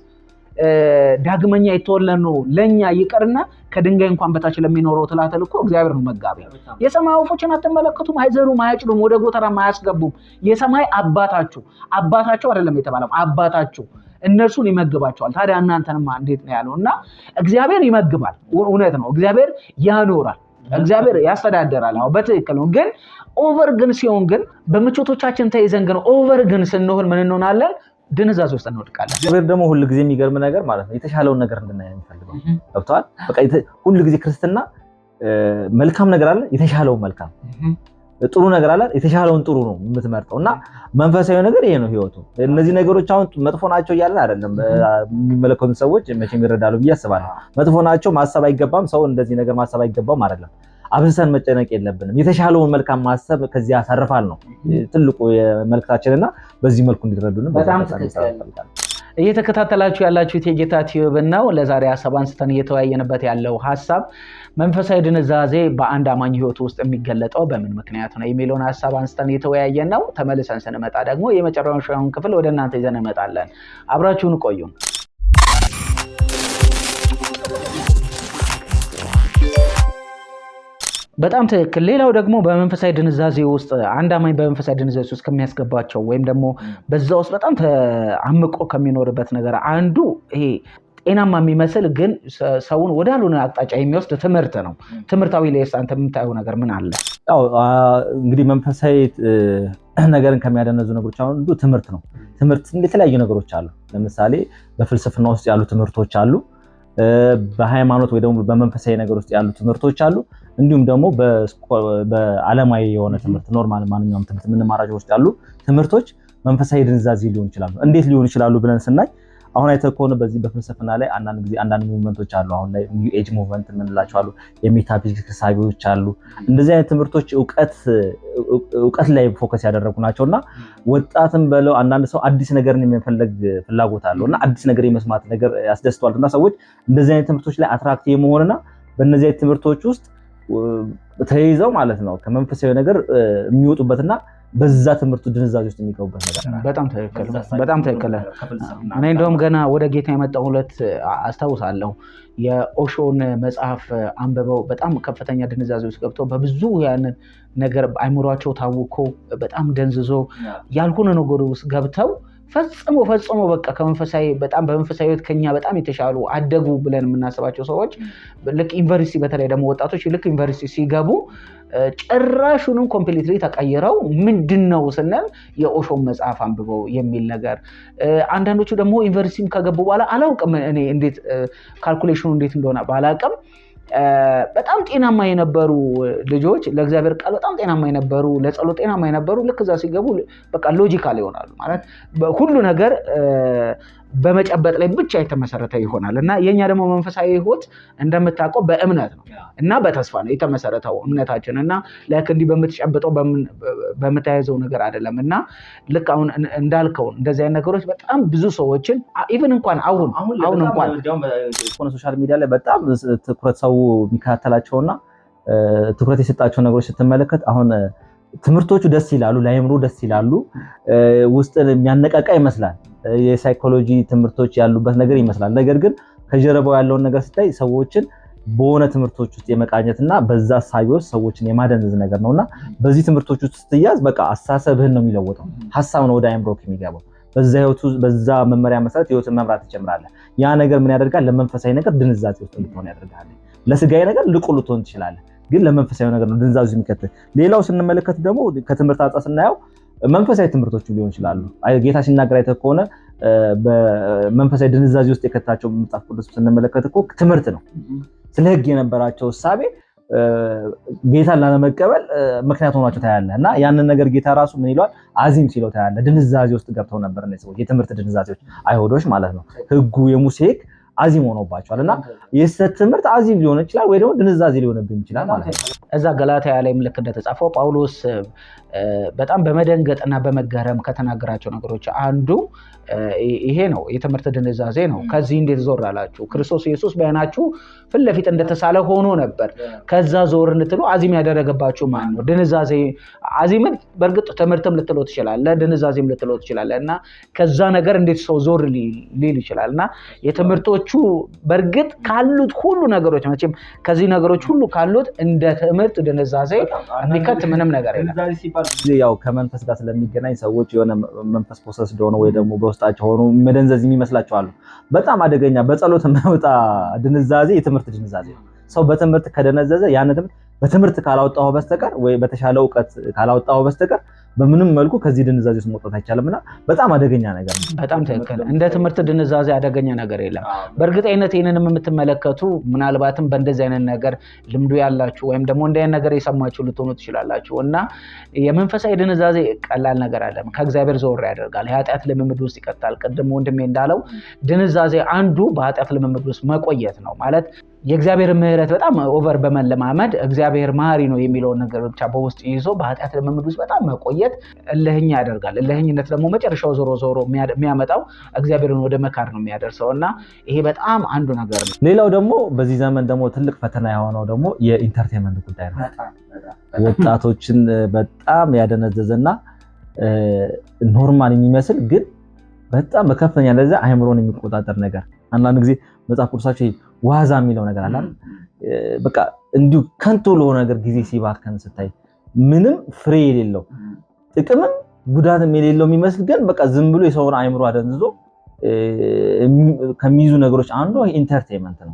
ዳግመኛ የተወለድነው ለኛ ይቀርና ከድንጋይ እንኳን በታች ለሚኖረው ትላተል እኮ እግዚአብሔር ነው መጋቢ። የሰማይ ወፎችን አትመለከቱም? አይዘሩም፣ አያጭዱም፣ ወደ ጎተራም አያስገቡም። የሰማይ አባታቸው አይደለም የተባለው አባታቸው እነርሱን ይመግባቸዋል። ታዲያ እናንተንማ እንዴት ነው ያለው? እና እግዚአብሔር ይመግባል። እውነት ነው። እግዚአብሔር ያኖራል። እግዚአብሔር ያስተዳደራል። አዎ በትክክል ነው። ግን ኦቨር ግን ሲሆን ግን በምቾቶቻችን ተይዘን ግን ኦቨር ግን ስንሆን ምን እንሆናለን? ድንዛዝ ውስጥ እንወድቃለን። እግዚአብሔር ደግሞ ሁሉ ጊዜ የሚገርም ነገር ማለት ነው የተሻለውን ነገር እንድናይ የሚፈልገው ገብቷል። በቃ ሁሉ ጊዜ ክርስትና መልካም ነገር አለ፣ የተሻለውን መልካም፣ ጥሩ ነገር አለ፣ የተሻለውን ጥሩ ነው የምትመርጠው። እና መንፈሳዊ ነገር ይሄ ነው ህይወቱ። እነዚህ ነገሮች አሁን መጥፎ ናቸው እያለን አይደለም። የሚመለከቱ ሰዎች መቼም ይረዳሉ ብዬ አስባለሁ። መጥፎ ናቸው ማሰብ አይገባም፣ ሰው እንደዚህ ነገር ማሰብ አይገባም አይደለም። አብዝተን መጨነቅ የለብንም። የተሻለውን መልካም ማሰብ ከዚህ ያሳርፋል ነው ትልቁ መልእክታችንና በዚህ መልኩ እንዲረዱን በጣም እየተከታተላችሁ ያላችሁት የጌታ ቲዩብ ነው። ለዛሬ ሐሳብ አንስተን እየተወያየንበት ያለው ሐሳብ መንፈሳዊ ድንዛዜ በአንድ አማኝ ህይወት ውስጥ የሚገለጠው በምን ምክንያት ነው የሚለውን ሐሳብ አንስተን እየተወያየን ነው። ተመልሰን ስንመጣ ደግሞ የመጨረሻውን ክፍል ወደ እናንተ ይዘን እንመጣለን። አብራችሁን ቆዩ። በጣም ትክክል። ሌላው ደግሞ በመንፈሳዊ ድንዛዜ ውስጥ አንድ አማኝ በመንፈሳዊ ድንዛዜ ውስጥ ከሚያስገባቸው ወይም ደግሞ በዛ ውስጥ በጣም ተአምቆ ከሚኖርበት ነገር አንዱ ይሄ ጤናማ የሚመስል ግን ሰውን ወዳልሆነ አቅጣጫ የሚወስድ ትምህርት ነው። ትምህርታዊ ላይ አንተ የምታየው ነገር ምን አለ? ያው እንግዲህ መንፈሳዊ ነገርን ከሚያደነዙ ነገሮች አንዱ ትምህርት ነው። ትምህርት የተለያዩ ነገሮች አሉ። ለምሳሌ በፍልስፍና ውስጥ ያሉ ትምህርቶች አሉ። በሃይማኖት ወይ ደግሞ በመንፈሳዊ ነገር ውስጥ ያሉ ትምህርቶች አሉ። እንዲሁም ደግሞ በዓለማዊ የሆነ ትምህርት ኖርማል ማንኛውም ትምህርት የምንማራቸው ውስጥ ያሉ ትምህርቶች መንፈሳዊ ድንዛዜ ሊሆኑ ይችላሉ። እንዴት ሊሆኑ ይችላሉ ብለን ስናይ አሁን አይተህ ከሆነ በዚህ በፍልስፍና ላይ አንዳንድ ሙቭመንቶች አሉ። አሁን ላይ ኒው ኤጅ ሙቭመንት የምንላቸው አሉ፣ የሜታፊዚክስ ሳቢዎች አሉ። እንደዚህ አይነት ትምህርቶች እውቀት ላይ ፎከስ ያደረጉ ናቸውና ወጣትም በለው አንዳንድ ሰው አዲስ ነገርን የሚፈልግ ፍላጎት አለውና አዲስ ነገር የመስማት ነገር ያስደስተዋልና ሰዎች እንደዚህ አይነት ትምህርቶች ላይ አትራክት የመሆንና በእነዚህ አይነት ትምህርቶች ውስጥ ተይዘው ማለት ነው ከመንፈሳዊ ነገር የሚወጡበትና በዛ ትምህርቱ ድንዛዜ ውስጥ የሚገቡበት ነገር በጣም ትክክል። እኔ እንደውም ገና ወደ ጌታ የመጣው ሁለት አስታውሳለሁ። የኦሾን መጽሐፍ አንብበው በጣም ከፍተኛ ድንዛዜ ውስጥ ገብተው በብዙ ያንን ነገር አይምሯቸው ታውኮ በጣም ደንዝዞ ያልሆነ ነገር ውስጥ ገብተው ፈጽሞ በቃ ከመንፈሳዊ በጣም በመንፈሳዊ ህይወት ከኛ በጣም የተሻሉ አደጉ ብለን የምናስባቸው ሰዎች ልክ ዩኒቨርሲቲ በተለይ ደግሞ ወጣቶች ልክ ዩኒቨርሲቲ ሲገቡ ጭራሹንም ኮምፕሊትሊ ተቀይረው ምንድነው ስንል የኦሾን መጽሐፍ አንብበው የሚል ነገር። አንዳንዶቹ ደግሞ ዩኒቨርሲቲም ከገቡ በኋላ አላውቅም እኔ እንዴት ካልኩሌሽኑ እንዴት እንደሆነ ባላውቅም በጣም ጤናማ የነበሩ ልጆች ለእግዚአብሔር ቃል በጣም ጤናማ የነበሩ ለጸሎት ጤናማ የነበሩ ልክ እዛ ሲገቡ በቃ ሎጂካል ይሆናሉ ማለት ሁሉ ነገር በመጨበጥ ላይ ብቻ የተመሰረተ ይሆናል። እና የኛ ደግሞ መንፈሳዊ ህይወት እንደምታውቀው በእምነት ነው እና በተስፋ ነው የተመሰረተው እምነታችን እና ልክ እንዲህ በምትጨብጠው በምታያዘው ነገር አይደለም። እና ልክ አሁን እንዳልከው እንደዚህ አይነት ነገሮች በጣም ብዙ ሰዎችን ኢቭን እንኳን አሁን እንኳን ሶሻል ሚዲያ ላይ በጣም ትኩረት ሰው የሚከታተላቸውና ትኩረት የሰጣቸው ነገሮች ስትመለከት አሁን ትምህርቶቹ ደስ ይላሉ፣ ለአይምሮ ደስ ይላሉ፣ ውስጥን የሚያነቃቃ ይመስላል። የሳይኮሎጂ ትምህርቶች ያሉበት ነገር ይመስላል። ነገር ግን ከጀርባው ያለውን ነገር ስታይ ሰዎችን በሆነ ትምህርቶች ውስጥ የመቃኘትና በዛ ሳቢዎች ሰዎችን የማደንዘዝ ነገር ነውና በዚህ ትምህርቶች ውስጥ ስትያዝ በቃ አስተሳሰብህን ነው የሚለውጠው። ሐሳብ ነው ወደ አይምሮክ የሚገባው። በዛ መመሪያ መሰረት ህይወትን መምራት ትጀምራለህ። ያ ነገር ምን ያደርጋል? ለመንፈሳዊ ነገር ድንዛዜ ውስጥ እንድትሆን ያደርጋል። ለስጋዊ ነገር ልቁ ልትሆን ትችላለህ፣ ግን ለመንፈሳዊ ነገር ነው ድንዛዜ የሚከተል። ሌላው ስንመለከት ደግሞ ከትምህርት አንጻር ስናየው መንፈሳዊ ትምህርቶች ሊሆን ይችላሉ። ጌታ ሲናገር አይተህ ከሆነ በመንፈሳዊ ድንዛዜ ውስጥ የከታቸው መጽሐፍ ቅዱስ ስንመለከት እኮ ትምህርት ነው። ስለ ህግ የነበራቸው እሳቤ ጌታን ላለመቀበል ምክንያት ሆኗቸው ታያለህ። እና ያንን ነገር ጌታ ራሱ ምን ይሏል? አዚም ሲለው ታያለህ። ድንዛዜ ውስጥ ገብተው ነበር እነዚህ ሰዎች፣ የትምህርት ድንዛዜዎች፣ አይሁዶች ማለት ነው። ህጉ የሙሴ ህግ አዚም ሆኖባቸዋል። እና የስህተት ትምህርት አዚም ሊሆን ይችላል ወይ ደግሞ ድንዛዜ ሊሆንብን ይችላል ማለት ነው። እዛ ገላትያ ላይ ምልክት እንደተጻፈው ጳውሎስ በጣም በመደንገጥና በመገረም ከተናገራቸው ነገሮች አንዱ ይሄ ነው፣ የትምህርት ድንዛዜ ነው። ከዚህ እንዴት ዞር አላችሁ? ክርስቶስ ኢየሱስ በዓይናችሁ ፊት ለፊት እንደተሳለ ሆኖ ነበር፣ ከዛ ዞር እንድትሉ አዚም ያደረገባችሁ ማን ነው? ድንዛዜ አዚምን በእርግጥ ትምህርትም ልትለው ትችላለህ፣ ድንዛዜም ልትለው ትችላለህ። እና ከዛ ነገር እንዴት ሰው ዞር ሊል ይችላል? እና የትምህርቶቹ በእርግጥ ካሉት ሁሉ ነገሮች መቼም ከዚህ ነገሮች ሁሉ ካሉት እንደ ትምህርት ድንዛዜ የሚከት ምንም ነገር የለም። ያው ከመንፈስ ጋር ስለሚገናኝ ሰዎች የሆነ መንፈስ ፕሮሰስ እንደሆነ ወይ ደግሞ በውስጣቸው ሆኖ መደንዘዝ የሚመስላቸው አሉ። በጣም አደገኛ በጸሎት የማይወጣ ድንዛዜ የትምህርት ድንዛዜ ነው። ሰው በትምህርት ከደነዘዘ ያን ትምህርት በትምህርት ካላወጣው በስተቀር ወይ በተሻለ ዕውቀት ካላወጣው በስተቀር በምንም መልኩ ከዚህ ድንዛዜ ውስጥ መውጣት አይቻልምና በጣም አደገኛ ነገር ነው። በጣም ትክክል። እንደ ትምህርት ድንዛዜ አደገኛ ነገር የለም። በእርግጠኝነት ይሄንንም የምትመለከቱ ምናልባትም በእንደዚህ አይነት ነገር ልምዱ ያላችሁ ወይም ደግሞ እንደ አይነት ነገር የሰማችሁ ልትሆኑ ትችላላችሁ። እና የመንፈሳዊ ድንዛዜ ቀላል ነገር አይደለም። ከእግዚአብሔር ዘወር ያደርጋል፣ የኃጢአት ልምምድ ውስጥ ይቀጣል። ቅድም ወንድሜ እንዳለው ድንዛዜ አንዱ በኃጢአት ልምምድ ውስጥ መቆየት ነው ማለት የእግዚአብሔር ምህረት በጣም ኦቨር በመለማመድ እግዚአብሔር መሐሪ ነው የሚለውን ነገር ብቻ በውስጥ ይዞ በኃጢአት ልምምድ ውስጥ በጣም መቆየት እልህኛ ያደርጋል። እልህኝነት ደግሞ መጨረሻው ዞሮ የሚያመጣው እግዚአብሔርን ወደ መካድ ነው የሚያደርሰው። እና ይሄ በጣም አንዱ ነገር ነው። ሌላው ደግሞ በዚህ ዘመን ደግሞ ትልቅ ፈተና የሆነው ደግሞ የኢንተርቴንመንት ጉዳይ ነው። ወጣቶችን በጣም ያደነዘዘና ኖርማል የሚመስል ግን በጣም በከፍተኛ ደረጃ አይምሮን የሚቆጣጠር ነገር አንዳንድ ጊዜ መጽሐፍ ቅዱሳቸው ዋዛ የሚለው ነገር አለ። በቃ እንዲሁ ከንቱ ለሆነ ነገር ጊዜ ሲባከን ስታይ ምንም ፍሬ የሌለው ጥቅምም ጉዳትም የሌለው የሚመስል ግን በቃ ዝም ብሎ የሰውን አይምሮ አደንዝዞ ከሚይዙ ነገሮች አንዱ ኢንተርቴንመንት ነው።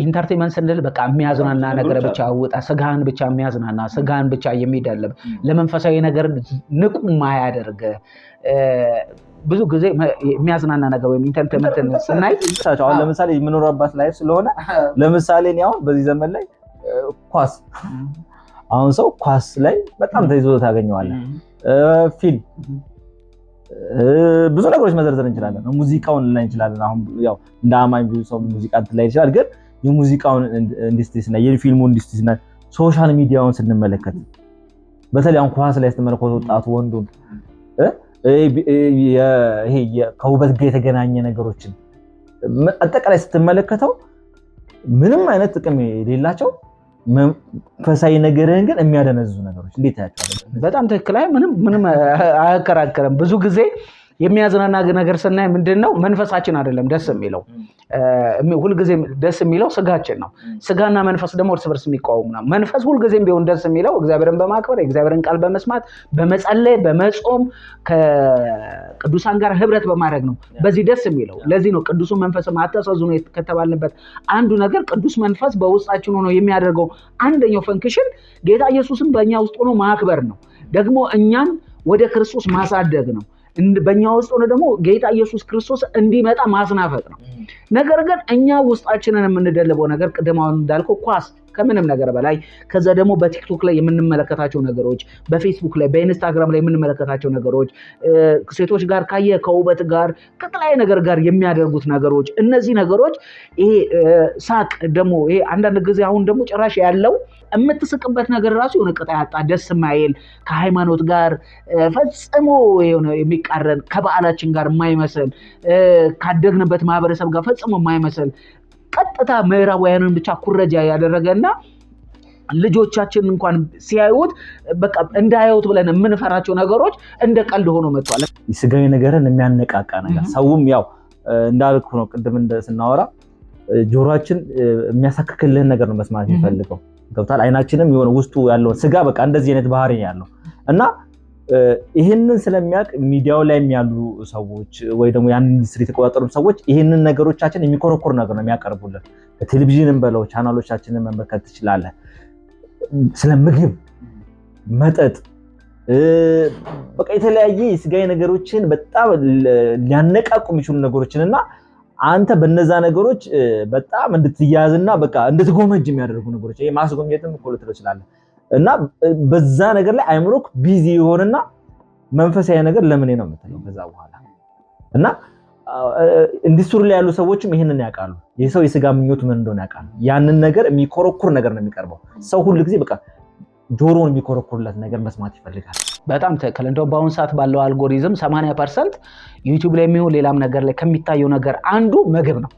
ኢንተርቴንመንት ስንል በቃ የሚያዝናና ነገር ብቻ አውጣ፣ ስጋን ብቻ የሚያዝናና ስጋን ብቻ የሚደልብ ለመንፈሳዊ ነገር ንቁ ማያደርግ ብዙ ጊዜ የሚያዝናና ነገር ወይም ኢንተርቴንመንትን ስናይ አሁን ለምሳሌ የምኖርባት ላይፍ ስለሆነ ለምሳሌ እኔ አሁን በዚህ ዘመን ላይ ኳስ አሁን ሰው ኳስ ላይ በጣም ተይዞ ታገኘዋለህ። ፊልም ብዙ ነገሮች መዘርዘር እንችላለን። ሙዚቃውን ላይ እንችላለን። አሁን ያው እንደ አማኝ ብዙ ሰው ሙዚቃ ላይ ይችላል፣ ግን የሙዚቃውን ኢንዱስትሪና የፊልሙ ኢንዱስትሪና ሶሻል ሚዲያውን ስንመለከት በተለይ አሁን ኳስ ላይ ስትመለከቱ ወጣቱ ወንዱን ይሄ ከውበት ጋር የተገናኘ ነገሮችን አጠቃላይ ስትመለከተው ምንም አይነት ጥቅም የሌላቸው መንፈሳዊ ነገርን ግን የሚያደነዝዙ ነገሮች እንዴት ታያቸዋለህ? በጣም ትክክል። ምንም አያከራከረም። ብዙ ጊዜ የሚያዝናና ነገር ስናይ ምንድነው መንፈሳችን አይደለም ደስ የሚለው፣ ሁልጊዜም ደስ የሚለው ስጋችን ነው። ስጋና መንፈስ ደግሞ እርስ በርስ የሚቃወሙ ነው። መንፈስ ሁልጊዜም ቢሆን ደስ የሚለው እግዚአብሔርን በማክበር የእግዚአብሔርን ቃል በመስማት በመጸለይ በመጾም ከቅዱሳን ጋር ህብረት በማድረግ ነው በዚህ ደስ የሚለው። ለዚህ ነው ቅዱሱ መንፈስ አታሳዝኑ ከተባልንበት አንዱ ነገር ቅዱስ መንፈስ በውስጣችን ሆኖ የሚያደርገው አንደኛው ፈንክሽን ጌታ ኢየሱስን በእኛ ውስጥ ሆኖ ማክበር ነው። ደግሞ እኛን ወደ ክርስቶስ ማሳደግ ነው። በእኛ ውስጥ ሆነ ደግሞ ጌታ ኢየሱስ ክርስቶስ እንዲመጣ ማስናፈቅ ነው። ነገር ግን እኛ ውስጣችንን የምንደልበው ነገር ቅድማውን እንዳልከው ኳስ ከምንም ነገር በላይ ከዛ ደግሞ በቲክቶክ ላይ የምንመለከታቸው ነገሮች፣ በፌስቡክ ላይ በኢንስታግራም ላይ የምንመለከታቸው ነገሮች፣ ሴቶች ጋር ካየ ከውበት ጋር ከተለያየ ነገር ጋር የሚያደርጉት ነገሮች፣ እነዚህ ነገሮች ይሄ ሳቅ ደግሞ ይሄ አንዳንድ ጊዜ አሁን ደግሞ ጭራሽ ያለው የምትስቅበት ነገር ራሱ የሆነ ቅጣ ያጣ ደስ የማይል ከሃይማኖት ጋር ፈጽሞ የሆነ የሚቃረን ከበዓላችን ጋር የማይመስል ካደግንበት ማህበረሰብ ጋር ፈጽሞ የማይመስል ቀጥታ ምዕራባውያንን ብቻ ኩረጃ ያደረገና ልጆቻችን እንኳን ሲያዩት በቃ እንዳያዩት ብለን የምንፈራቸው ነገሮች እንደ ቀልድ ሆኖ መጥቷል። ስጋዊ ነገርን የሚያነቃቃ ነገር ሰውም ያው እንዳልኩ ነው። ቅድም ስናወራ ጆሮአችን የሚያሳክክልህን ነገር ነው መስማት የሚፈልገው ገብቷል። አይናችንም የሆነ ውስጡ ያለው ስጋ በቃ እንደዚህ አይነት ባህሪ ያለው እና ይሄንን ስለሚያውቅ ሚዲያው ላይ ያሉ ሰዎች ወይ ደግሞ ያን ኢንዱስትሪ የተቆጣጠሩ ሰዎች ይሄንን ነገሮቻችን የሚኮረኮር ነገር ነው የሚያቀርቡልን። በቴሌቪዥንም በለው ቻናሎቻችንን መመልከት ትችላለህ። ስለ ምግብ፣ መጠጥ በቃ የተለያየ ስጋዊ ነገሮችን በጣም ሊያነቃቁ የሚችሉ ነገሮችንና አንተ በነዛ ነገሮች በጣም እንድትያዝና በቃ እንድትጎመጅ የሚያደርጉ ነገሮች ይሄ ማስጎምጀትም እኮ ልትለው ትችላለህ። እና በዛ ነገር ላይ አይምሮክ ቢዚ ይሆንና መንፈሳዊ ነገር ለምን ነው የምትለው ከዛ በኋላ እና ኢንዱስትሪ ላይ ያሉ ሰዎችም ይሄንን ያውቃሉ። የሰው የስጋ ምኞቱ ምን እንደሆነ ያውቃሉ። ያንን ነገር የሚኮረኩር ነገር ነው የሚቀርበው። ሰው ሁሉ ጊዜ በቃ ጆሮውን የሚኮረኩርለት ነገር መስማት ይፈልጋል። በጣም ትክክል። እንደው በአሁን ሰዓት ባለው አልጎሪዝም 80% ዩቲዩብ ላይ የሚሆን ሌላም ነገር ላይ ከሚታየው ነገር አንዱ ምግብ ነው።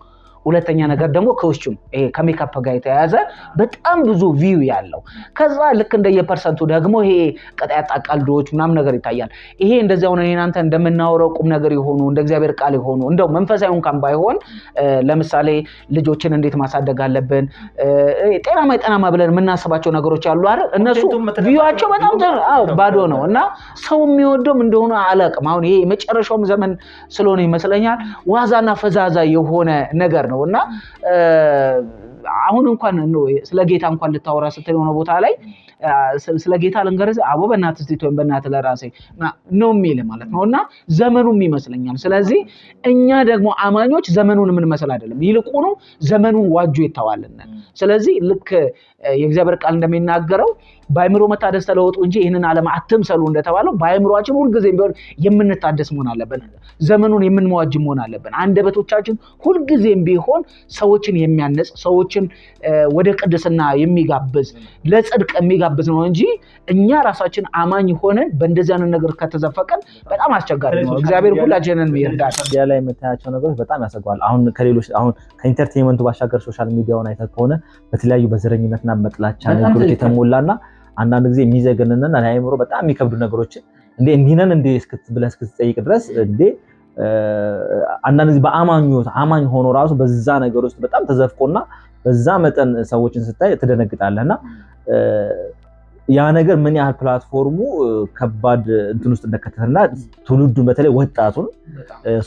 ሁለተኛ ነገር ደግሞ ከውስጡም ይሄ ከሜካፕ ጋር የተያያዘ በጣም ብዙ ቪው ያለው ከዛ ልክ እንደየፐርሰንቱ ደግሞ ይሄ ቀጣያጣ ቀልዶች ምናምን ነገር ይታያል። ይሄ እንደዚህ አሁን እናንተ እንደምናወራው ቁም ነገር የሆኑ እንደ እግዚአብሔር ቃል የሆኑ እንደው መንፈሳዊ እንኳን ባይሆን ለምሳሌ ልጆችን እንዴት ማሳደግ አለብን ጤናማ ብለን የምናስባቸው ነገሮች አሉ አይደል? እነሱ ቪዋቸው በጣም ባዶ ነው እና ሰው የሚወደውም እንደሆነ አላቅም። አሁን ይሄ የመጨረሻውም ዘመን ስለሆነ ይመስለኛል ዋዛና ፈዛዛ የሆነ ነገር ነው እና አሁን እንኳን ስለ ጌታ እንኳን ልታወራ ስትል የሆነ ቦታ ላይ ስለ ጌታ ልንገርህ አቦ በእናትህ እስቲ ወይም በእናትህ ለራሴ ነው የሚል ማለት ነው እና ዘመኑም ይመስለኛል። ስለዚህ እኛ ደግሞ አማኞች ዘመኑን የምንመስል አይደለም፣ ይልቁኑ ዘመኑን ዋጁ ይተዋልና። ስለዚህ ልክ የእግዚአብሔር ቃል እንደሚናገረው በአይምሮ መታደስ ተለወጡ እንጂ ይህንን ዓለም አትምሰሉ እንደተባለው በአይምሮአችን ሁልጊዜም ቢሆን የምንታደስ መሆን አለብን። ዘመኑን የምንዋጅ መሆን አለብን። አንደበቶቻችን ሁልጊዜም ቢሆን ሰዎችን የሚያነጽ ሰዎችን ወደ ቅድስና የሚጋብዝ ለጽድቅ የሚጋብዝ ነው እንጂ እኛ ራሳችን አማኝ ሆነን በእንደዚህ አይነት ነገር ከተዘፈቀን በጣም አስቸጋሪ ነው። እግዚአብሔር ሁላችንን ይርዳል። ያ ላይ የምታያቸው ነገሮች በጣም ያሰጋዋል። አሁን ከኢንተርቴይንመንቱ ባሻገር ሶሻል ሚዲያውን አይተህ ከሆነ በተለያዩ በዘረኝነትና በጥላቻ ነገሮች የተሞላና አንዳንድ ጊዜ የሚዘገንና ለአይምሮ በጣም የሚከብዱ ነገሮችን እንዲነን ብለህ እስክትጠይቅ ድረስ አንዳንድ ጊዜ አማኝ ሆኖ ራሱ በዛ ነገር ውስጥ በጣም ተዘፍቆና በዛ መጠን ሰዎችን ስታይ ትደነግጣለህና ያ ነገር ምን ያህል ፕላትፎርሙ ከባድ እንትን ውስጥ እንደከተተና ትውልዱን በተለይ ወጣቱን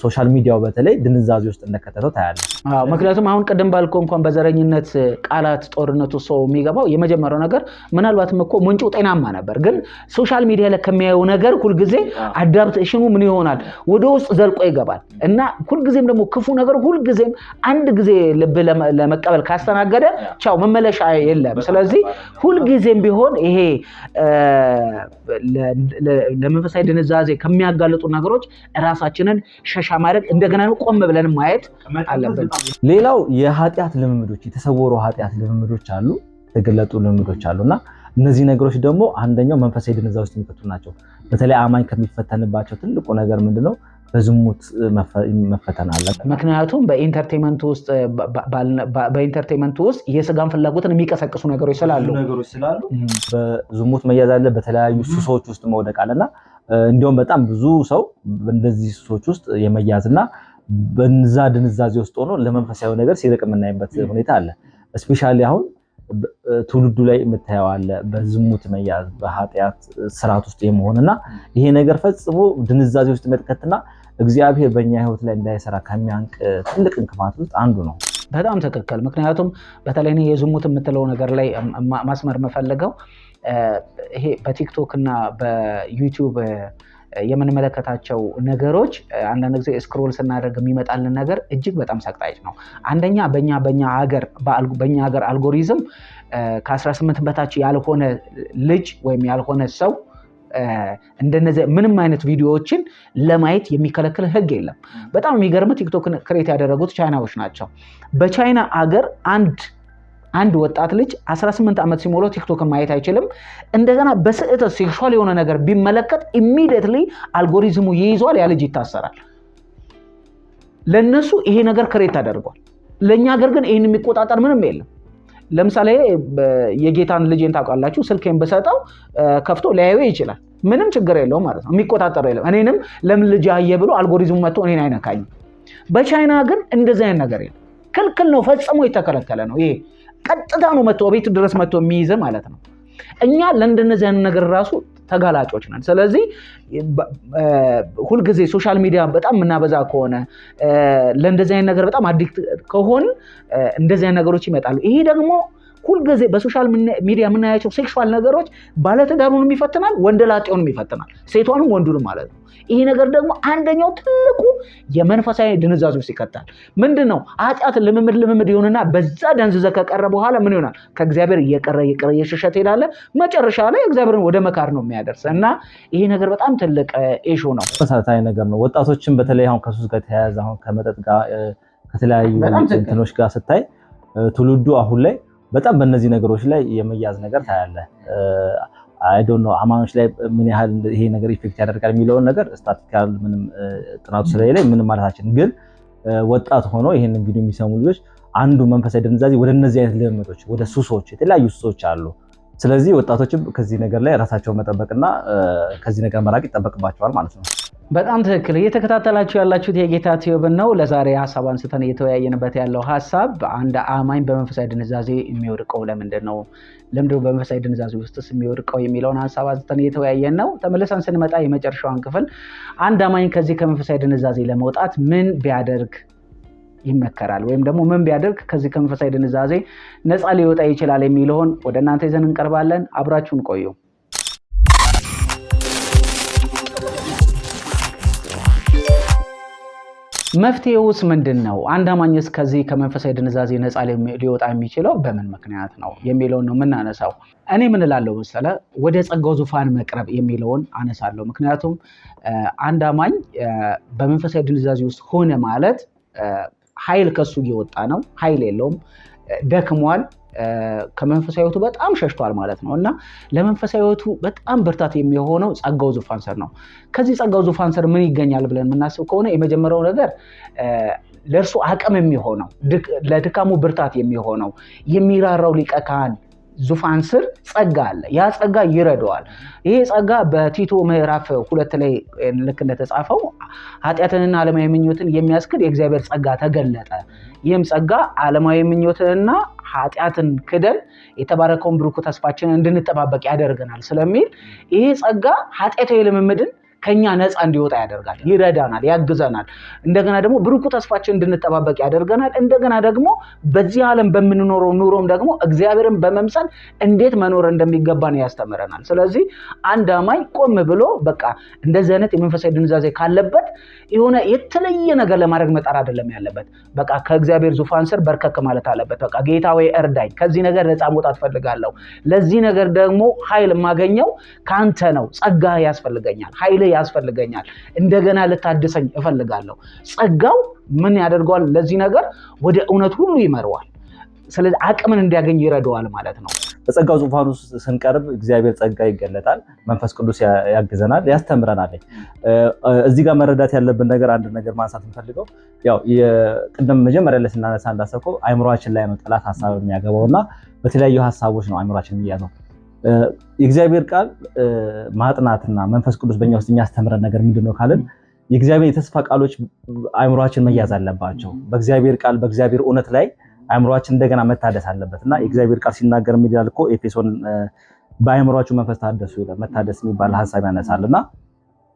ሶሻል ሚዲያው በተለይ ድንዛዜ ውስጥ እንደከተተው ታያለህ። ምክንያቱም አሁን ቅድም ባልከው እንኳን በዘረኝነት ቃላት ጦርነቱ ሰው የሚገባው የመጀመሪያው ነገር ምናልባትም እኮ ምንጩ ጤናማ ነበር፣ ግን ሶሻል ሚዲያ ላይ ከሚያየው ነገር ሁልጊዜ አዳፕቴሽኑ ምን ይሆናል ወደ ውስጥ ዘልቆ ይገባል እና ሁልጊዜም ደግሞ ክፉ ነገር ሁልጊዜም አንድ ጊዜ ልብ ለመቀበል ካስተናገደ ቻው መመለሻ የለም። ስለዚህ ሁልጊዜም ቢሆን ይሄ ለመንፈሳዊ ድንዛዜ ከሚያጋልጡ ነገሮች ራሳችንን ሸሻ ማድረግ እንደገና ቆም ብለን ማየት አለብን። ሌላው የኃጢአት ልምምዶች፣ የተሰወሩ ኃጢአት ልምምዶች አሉ፣ የተገለጡ ልምምዶች አሉና እነዚህ ነገሮች ደግሞ አንደኛው መንፈሳዊ ድንዛዜ ውስጥ የሚከቱ ናቸው። በተለይ አማኝ ከሚፈተንባቸው ትልቁ ነገር ምንድነው? በዝሙት መፈተን አለ። ምክንያቱም በኢንተርቴይንመንት ውስጥ የስጋን ፍላጎትን የሚቀሰቅሱ ነገሮች ስላሉ በዝሙት መያዝ አለ፣ በተለያዩ ሱሶች ውስጥ መውደቅ አለና እንዲሁም በጣም ብዙ ሰው በእንደዚህ ሱሶች ውስጥ የመያዝና በዛ ድንዛዜ ውስጥ ሆኖ ለመንፈሳዊ ነገር ሲርቅ የምናይበት ሁኔታ አለ። እስፔሻሊ አሁን ትውልዱ ላይ የምታየው አለ በዝሙት መያዝ፣ በኃጢአት ስርዓት ውስጥ የመሆንና ይሄ ነገር ፈጽሞ ድንዛዜ ውስጥ መጥቀትና እግዚአብሔር በእኛ ህይወት ላይ እንዳይሰራ ከሚያንቅ ትልቅ እንቅፋት ውስጥ አንዱ ነው። በጣም ትክክል። ምክንያቱም በተለይ እኔ የዝሙት የምትለው ነገር ላይ ማስመር መፈለገው ይሄ በቲክቶክ እና በዩቲዩብ የምንመለከታቸው ነገሮች አንዳንድ ጊዜ ስክሮል ስናደርግ የሚመጣልን ነገር እጅግ በጣም ሰቅጣጭ ነው። አንደኛ በእኛ ሀገር አልጎሪዝም ከ18 በታች ያልሆነ ልጅ ወይም ያልሆነ ሰው እንደነዚህ ምንም አይነት ቪዲዮዎችን ለማየት የሚከለክል ህግ የለም። በጣም የሚገርም ቲክቶክን ክሬት ያደረጉት ቻይናዎች ናቸው። በቻይና አገር አንድ ወጣት ልጅ 18 ዓመት ሲሞላው ቲክቶክን ማየት አይችልም። እንደገና በስህተት ሴክሹዋል የሆነ ነገር ቢመለከት ኢሚዲየትሊ አልጎሪዝሙ ይይዟል፣ ያ ልጅ ይታሰራል። ለነሱ ይሄ ነገር ክሬት ተደርጓል። ለኛ ሀገር ግን ይሄን የሚቆጣጠር ምንም የለም። ለምሳሌ የጌታን ልጅን ታውቃላችሁ፣ ስልኬን በሰጠው ከፍቶ ሊያየው ይችላል። ምንም ችግር የለውም ማለት ነው። የሚቆጣጠረው የለም። እኔንም ለምን ልጅ አየ ብሎ አልጎሪዝሙ መጥቶ እኔን አይነካኝም። በቻይና ግን እንደዚህ አይነት ነገር የለም። ክልክል ነው፣ ፈጽሞ የተከለከለ ነው። ይሄ ቀጥታ ነው መጥቶ ቤት ድረስ መጥቶ የሚይዝ ማለት ነው። እኛ ለእንደነዚህ አይነት ነገር ራሱ ተጋላጮች ነን። ስለዚህ ሁልጊዜ ሶሻል ሚዲያ በጣም የምናበዛ ከሆነ ለእንደዚህ አይነት ነገር በጣም አዲክት ከሆን እንደዚህ አይነት ነገሮች ይመጣሉ። ይሄ ደግሞ ሁልጊዜ በሶሻል ሚዲያ የምናያቸው ሴክሹዋል ነገሮች ባለትዳሩንም ይፈትናል፣ ወንደላጤውንም ይፈትናል፣ ሴቷንም ወንዱንም ማለት ነው። ይሄ ነገር ደግሞ አንደኛው ትልቁ የመንፈሳዊ ድንዛዜ ውስጥ ይከታል። ምንድነው? ኃጢአት ልምምድ ይሆንና በዛ ደንዝዘ ከቀረ በኋላ ምን ይሆናል? ከእግዚአብሔር እየቀረ እየሸሸ ትሄዳለ። መጨረሻ ላይ እግዚአብሔርን ወደ መካር ነው የሚያደርስ እና ይሄ ነገር በጣም ትልቅ ኢሹ ነው፣ መሰረታዊ ነገር ነው። ወጣቶችን በተለይ አሁን ከሱስ ጋር ተያያዘ አሁን ከመጠጥ ጋር ከተለያዩ እንትኖች ጋር ስታይ ትውልዱ አሁን ላይ በጣም በእነዚህ ነገሮች ላይ የመያዝ ነገር ታያለ። አይ ዶንት ኖ አማኖች ላይ ምን ያህል ይሄ ነገር ኢፌክት ያደርጋል የሚለውን ነገር ስታቲስቲካል ምንም ጥናቱ ስለሌለ ምንም ማለታችን፣ ግን ወጣት ሆኖ ይሄንን ቪዲዮ የሚሰሙ ልጆች አንዱ መንፈሳዊ ድንዛዜ ወደ እነዚህ አይነት ልምምዶች፣ ወደ ሱሶች፣ የተለያዩ ሱሶች አሉ። ስለዚህ ወጣቶችም ከዚህ ነገር ላይ ራሳቸውን መጠበቅና ከዚህ ነገር መራቅ ይጠበቅባቸዋል ማለት ነው። በጣም ትክክል። እየተከታተላችሁ ያላችሁት የጌታ ቲዩብን ነው። ለዛሬ ሀሳብ አንስተን እየተወያየንበት ያለው ሀሳብ አንድ አማኝ በመንፈሳዊ ድንዛዜ የሚወድቀው ለምንድን ነው፣ ለምንድነው በመንፈሳዊ ድንዛዜ ውስጥስ የሚወድቀው የሚለውን ሀሳብ አንስተን እየተወያየን ነው። ተመልሰን ስንመጣ የመጨረሻውን ክፍል አንድ አማኝ ከዚህ ከመንፈሳዊ ድንዛዜ ለመውጣት ምን ቢያደርግ ይመከራል፣ ወይም ደግሞ ምን ቢያደርግ ከዚህ ከመንፈሳዊ ድንዛዜ ነፃ ሊወጣ ይችላል የሚለውን ወደ እናንተ ይዘን እንቀርባለን። አብራችሁን ቆዩ። መፍትሄውስ ምንድን ነው? አንድ አማኝስ ከዚህ ከመንፈሳዊ ድንዛዜ ነፃ ሊወጣ የሚችለው በምን ምክንያት ነው የሚለውን ነው የምናነሳው። እኔ ምን እላለሁ መሰለህ፣ ወደ ጸጋው ዙፋን መቅረብ የሚለውን አነሳለሁ። ምክንያቱም አንድ አማኝ በመንፈሳዊ ድንዛዜ ውስጥ ሆነ ማለት ኃይል ከሱ እየወጣ ነው፣ ኃይል የለውም፣ ደክሟል፣ ከመንፈሳዊ ሕይወቱ በጣም ሸሽቷል ማለት ነው እና ለመንፈሳዊ ሕይወቱ በጣም ብርታት የሚሆነው ጸጋው ዙፋን ስር ነው። ከዚህ ጸጋው ዙፋን ስር ምን ይገኛል ብለን የምናስብ ከሆነ የመጀመሪያው ነገር ለእርሱ አቅም የሚሆነው ለድካሙ ብርታት የሚሆነው የሚራራው ሊቀ ካህን ዙፋን ስር ጸጋ አለ። ያ ጸጋ ይረዳዋል። ይሄ ጸጋ በቲቶ ምዕራፍ 2 ላይ ልክ እንደተጻፈው ኃጢአትንና ዓለማዊ ምኞትን የሚያስክድ የእግዚአብሔር ጸጋ ተገለጠ። ይህም ጸጋ ዓለማዊ ምኞትንና ኃጢአትን ክደን የተባረከውን ብሩክ ተስፋችንን እንድንጠባበቅ ያደርገናል ስለሚል ይሄ ጸጋ ኃጢአታዊ ልምምድን ከኛ ነፃ እንዲወጣ ያደርጋል፣ ይረዳናል፣ ያግዘናል። እንደገና ደግሞ ብሩክ ተስፋችን እንድንጠባበቅ ያደርገናል። እንደገና ደግሞ በዚህ ዓለም በምንኖረው ኑሮም ደግሞ እግዚአብሔርን በመምሰል እንዴት መኖር እንደሚገባን ያስተምረናል። ስለዚህ አንድ አማኝ ቆም ብሎ በቃ እንደዚህ አይነት የመንፈሳዊ ድንዛዜ ካለበት የሆነ የተለየ ነገር ለማድረግ መጣር አይደለም ያለበት። በቃ ከእግዚአብሔር ዙፋን ስር በርከክ ማለት አለበት። በቃ ጌታ ወይ እርዳኝ፣ ከዚህ ነገር ነፃ መውጣት ፈልጋለሁ። ለዚህ ነገር ደግሞ ኃይል የማገኘው ካንተ ነው። ጸጋ ያስፈልገኛል፣ ኃይል ያስፈልገኛል። እንደገና ልታድሰኝ እፈልጋለሁ። ጸጋው ምን ያደርገዋል? ለዚህ ነገር ወደ እውነት ሁሉ ይመረዋል። ስለዚህ አቅምን እንዲያገኝ ይረዳዋል ማለት ነው። በጸጋው ዙፋን ውስጥ ስንቀርብ እግዚአብሔር ጸጋ ይገለጣል፣ መንፈስ ቅዱስ ያግዘናል፣ ያስተምረናል። እዚህ ጋር መረዳት ያለብን ነገር አንድ ነገር ማንሳት እንፈልገው ያው የቅድም መጀመሪያ ላይ ስናነሳ እንዳሰብከው አይምሮአችን ላይ ነው ጠላት ሐሳብ የሚያገባውና በተለያዩ ሐሳቦች ነው አይምሮአችን የሚያዘው። የእግዚአብሔር ቃል ማጥናትና መንፈስ ቅዱስ በእኛ ውስጥ የሚያስተምረን ነገር ምንድነው ካልን የእግዚአብሔር የተስፋ ቃሎች አይምሮአችን መያዝ አለባቸው። በእግዚአብሔር ቃል በእግዚአብሔር እውነት ላይ አይምሮአችን እንደገና መታደስ አለበትና የእግዚአብሔር ቃል ሲናገር የሚላል እኮ ኤፌሶን በአይምሮአችሁ መንፈስ ታደሱ ይላል። መታደስ የሚባል ሐሳብ ያነሳልና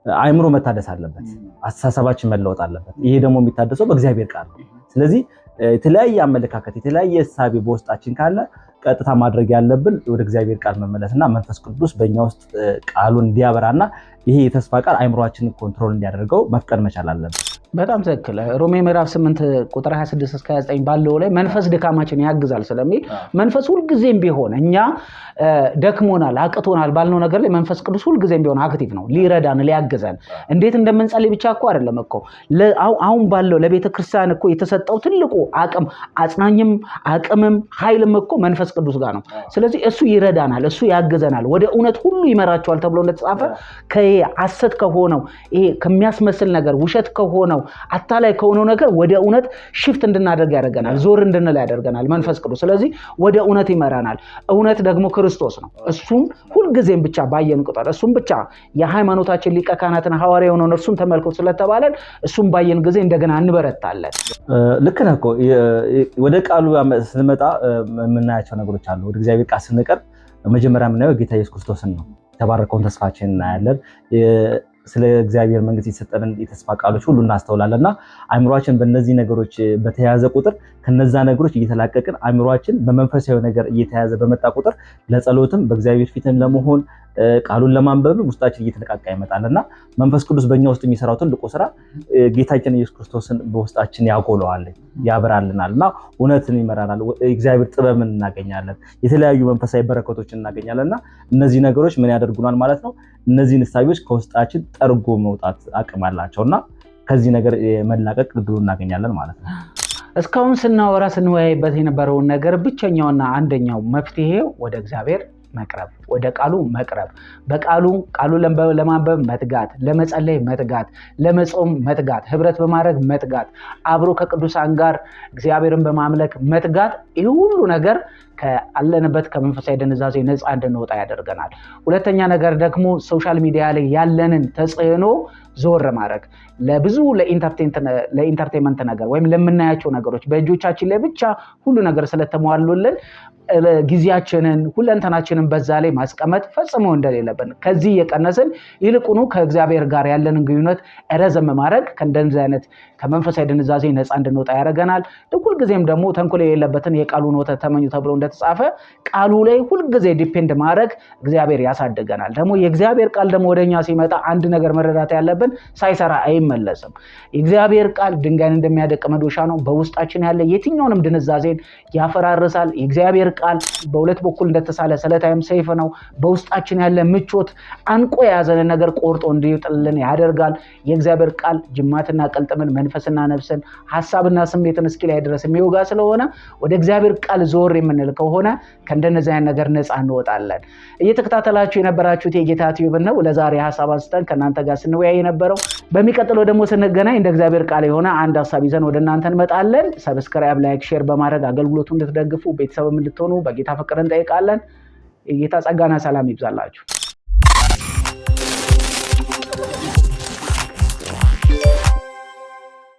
አይምሮ መታደስ አለበት፣ አስተሳሰባችን መለወጥ አለበት። ይሄ ደግሞ የሚታደሰው በእግዚአብሔር ቃል ነው። ስለዚህ የተለያየ አመለካከት የተለያየ ሐሳብ በውስጣችን ካለ ቀጥታ ማድረግ ያለብን ወደ እግዚአብሔር ቃል መመለስና መንፈስ ቅዱስ በእኛ ውስጥ ቃሉን እንዲያበራና ይሄ የተስፋ ቃል አይምሮአችንን ኮንትሮል እንዲያደርገው መፍቀድ መቻል አለብን። በጣም ትክክል። ሮሜ ምዕራፍ 8 ቁጥር 26 እስከ 29 ባለው ላይ መንፈስ ድካማችን ያግዛል ስለሚል መንፈስ ሁልጊዜም ቢሆን እኛ ደክሞናል አቅቶናል ባልነው ነገር ላይ መንፈስ ቅዱስ ሁልጊዜም ቢሆን አክቲቭ ነው፣ ሊረዳን ሊያግዘን። እንዴት እንደምንጸልይ ብቻ እኮ አይደለም እኮ አሁን ባለው ለቤተ ክርስቲያን እኮ የተሰጠው ትልቁ አቅም አጽናኝም አቅምም ኃይልም እኮ መንፈስ ቅዱስ ጋር ነው። ስለዚህ እሱ ይረዳናል፣ እሱ ያግዘናል፣ ወደ እውነት ሁሉ ይመራቸዋል ተብሎ እንደተጻፈ ከሐሰት ከሆነው ይሄ ከሚያስመስል ነገር ውሸት ከሆነው አታላይ ከሆነው ነገር ወደ እውነት ሽፍት እንድናደርግ ያደርገናል፣ ዞር እንድንል ያደርገናል መንፈስ ቅዱስ። ስለዚህ ወደ እውነት ይመራናል። እውነት ደግሞ ክርስቶስ ነው። እሱም ሁልጊዜም ብቻ ባየን ቁጥር እሱም ብቻ የሃይማኖታችን ሊቀ ካህናትና ሐዋርያ የሆነውን እርሱን ተመልከቱ ስለተባለን እሱም ባየን ጊዜ እንደገና እንበረታለን። ልክ ነህ እኮ። ወደ ቃሉ ስንመጣ የምናያቸው ነገሮች አሉ። ወደ እግዚአብሔር ቃል ስንቀርብ መጀመሪያ የምናየው ጌታ ኢየሱስ ክርስቶስን ነው። የተባረከውን ተስፋችን እናያለን። ስለ እግዚአብሔር መንግስት የተሰጠንን የተስፋ ቃሎች ሁሉ እናስተውላለንና አእምሮአችን በእነዚህ ነገሮች በተያያዘ ቁጥር ከነዛ ነገሮች እየተላቀቅን አእምሮአችን በመንፈሳዊ ነገር እየተያዘ በመጣ ቁጥር ለጸሎትም በእግዚአብሔር ፊትም ለመሆን ቃሉን ለማንበብ ውስጣችን እየተነቃቃ ይመጣልና መንፈስ ቅዱስ በእኛ ውስጥ የሚሰራው ትልቁ ስራ ጌታችን ኢየሱስ ክርስቶስን በውስጣችን ያጎለዋል፣ ያበራልናልና እውነትን ይመራናል። እግዚአብሔር ጥበብን እናገኛለን፣ የተለያዩ መንፈሳዊ በረከቶችን እናገኛለንና እነዚህ ነገሮች ምን ያደርጉናል ማለት ነው? እነዚህን እሳቤዎች ከውስጣችን ጠርጎ መውጣት አቅም አላቸውና ከዚህ ነገር መላቀቅ እድሉ እናገኛለን ማለት ነው። እስካሁን ስናወራ ስንወያይበት የነበረውን ነገር ብቸኛውና አንደኛው መፍትሄ ወደ እግዚአብሔር መቅረብ፣ ወደ ቃሉ መቅረብ፣ ቃሉን ለማንበብ መትጋት፣ ለመጸለይ መትጋት፣ ለመጾም መትጋት፣ ህብረት በማድረግ መትጋት፣ አብሮ ከቅዱሳን ጋር እግዚአብሔርን በማምለክ መትጋት። ይህ ሁሉ ነገር ካለንበት ከመንፈሳዊ ድንዛዜ ነፃ እንድንወጣ ያደርገናል። ሁለተኛ ነገር ደግሞ ሶሻል ሚዲያ ላይ ያለንን ተጽዕኖ ዞር ማድረግ፣ ለብዙ ለኢንተርቴንመንት ነገር ወይም ለምናያቸው ነገሮች በእጆቻችን ላይ ብቻ ሁሉ ነገር ስለተሟሉልን ጊዜያችንን ሁለንተናችንን በዛ ላይ ማስቀመጥ ፈጽሞ እንደሌለብን ከዚህ የቀነስን ይልቁኑ ከእግዚአብሔር ጋር ያለንን ግንኙነት ረዘም ማድረግ ከእንደዚህ አይነት ከመንፈሳዊ ድንዛዜ ነፃ እንድንወጣ ያደርገናል። ሁልጊዜም ደግሞ ተንኮል የሌለበትን የቃሉን ወተት ተመኙ ተብሎ እንደተጻፈ ቃሉ ላይ ሁልጊዜ ዲፔንድ ማድረግ እግዚአብሔር ያሳድገናል። ደግሞ የእግዚአብሔር ቃል ደግሞ ወደኛ ሲመጣ አንድ ነገር መረዳት ያለብን ሳይሰራ አይመለስም። የእግዚአብሔር ቃል ድንጋይን እንደሚያደቅ መዶሻ ነው። በውስጣችን ያለ የትኛውንም ድንዛዜን ያፈራርሳል። የእግዚአብሔር ቃል በሁለት በኩል እንደተሳለ ስለታይም ሰይፍ ነው። በውስጣችን ያለ ምቾት አንቆ የያዘንን ነገር ቆርጦ እንዲጥልን ያደርጋል። የእግዚአብሔር ቃል ጅማትና ቅልጥምን መንፈስና ነፍስን ሐሳብና ስሜትን እስኪ ላይ ድረስ የሚወጋ ስለሆነ ወደ እግዚአብሔር ቃል ዞር የምንል ከሆነ ከእንደነዚህ አይነት ነገር ነፃ እንወጣለን። እየተከታተላችሁ የነበራችሁት የጌታ ቲዩብ ነው። ለዛሬ ሐሳብ አንስተን ከእናንተ ጋር ስንወያይ የነበረው። በሚቀጥለው ደግሞ ስንገናኝ እንደ እግዚአብሔር ቃል የሆነ አንድ ሐሳብ ይዘን ወደ እናንተ እንመጣለን። ሰብስክራይብ፣ ላይክ፣ ሼር በማድረግ አገልግሎቱን እንድትደግፉ ቤተሰብም እንድትሆኑ በጌታ ፍቅር እንጠይቃለን። የጌታ ጸጋና ሰላም ይብዛላችሁ።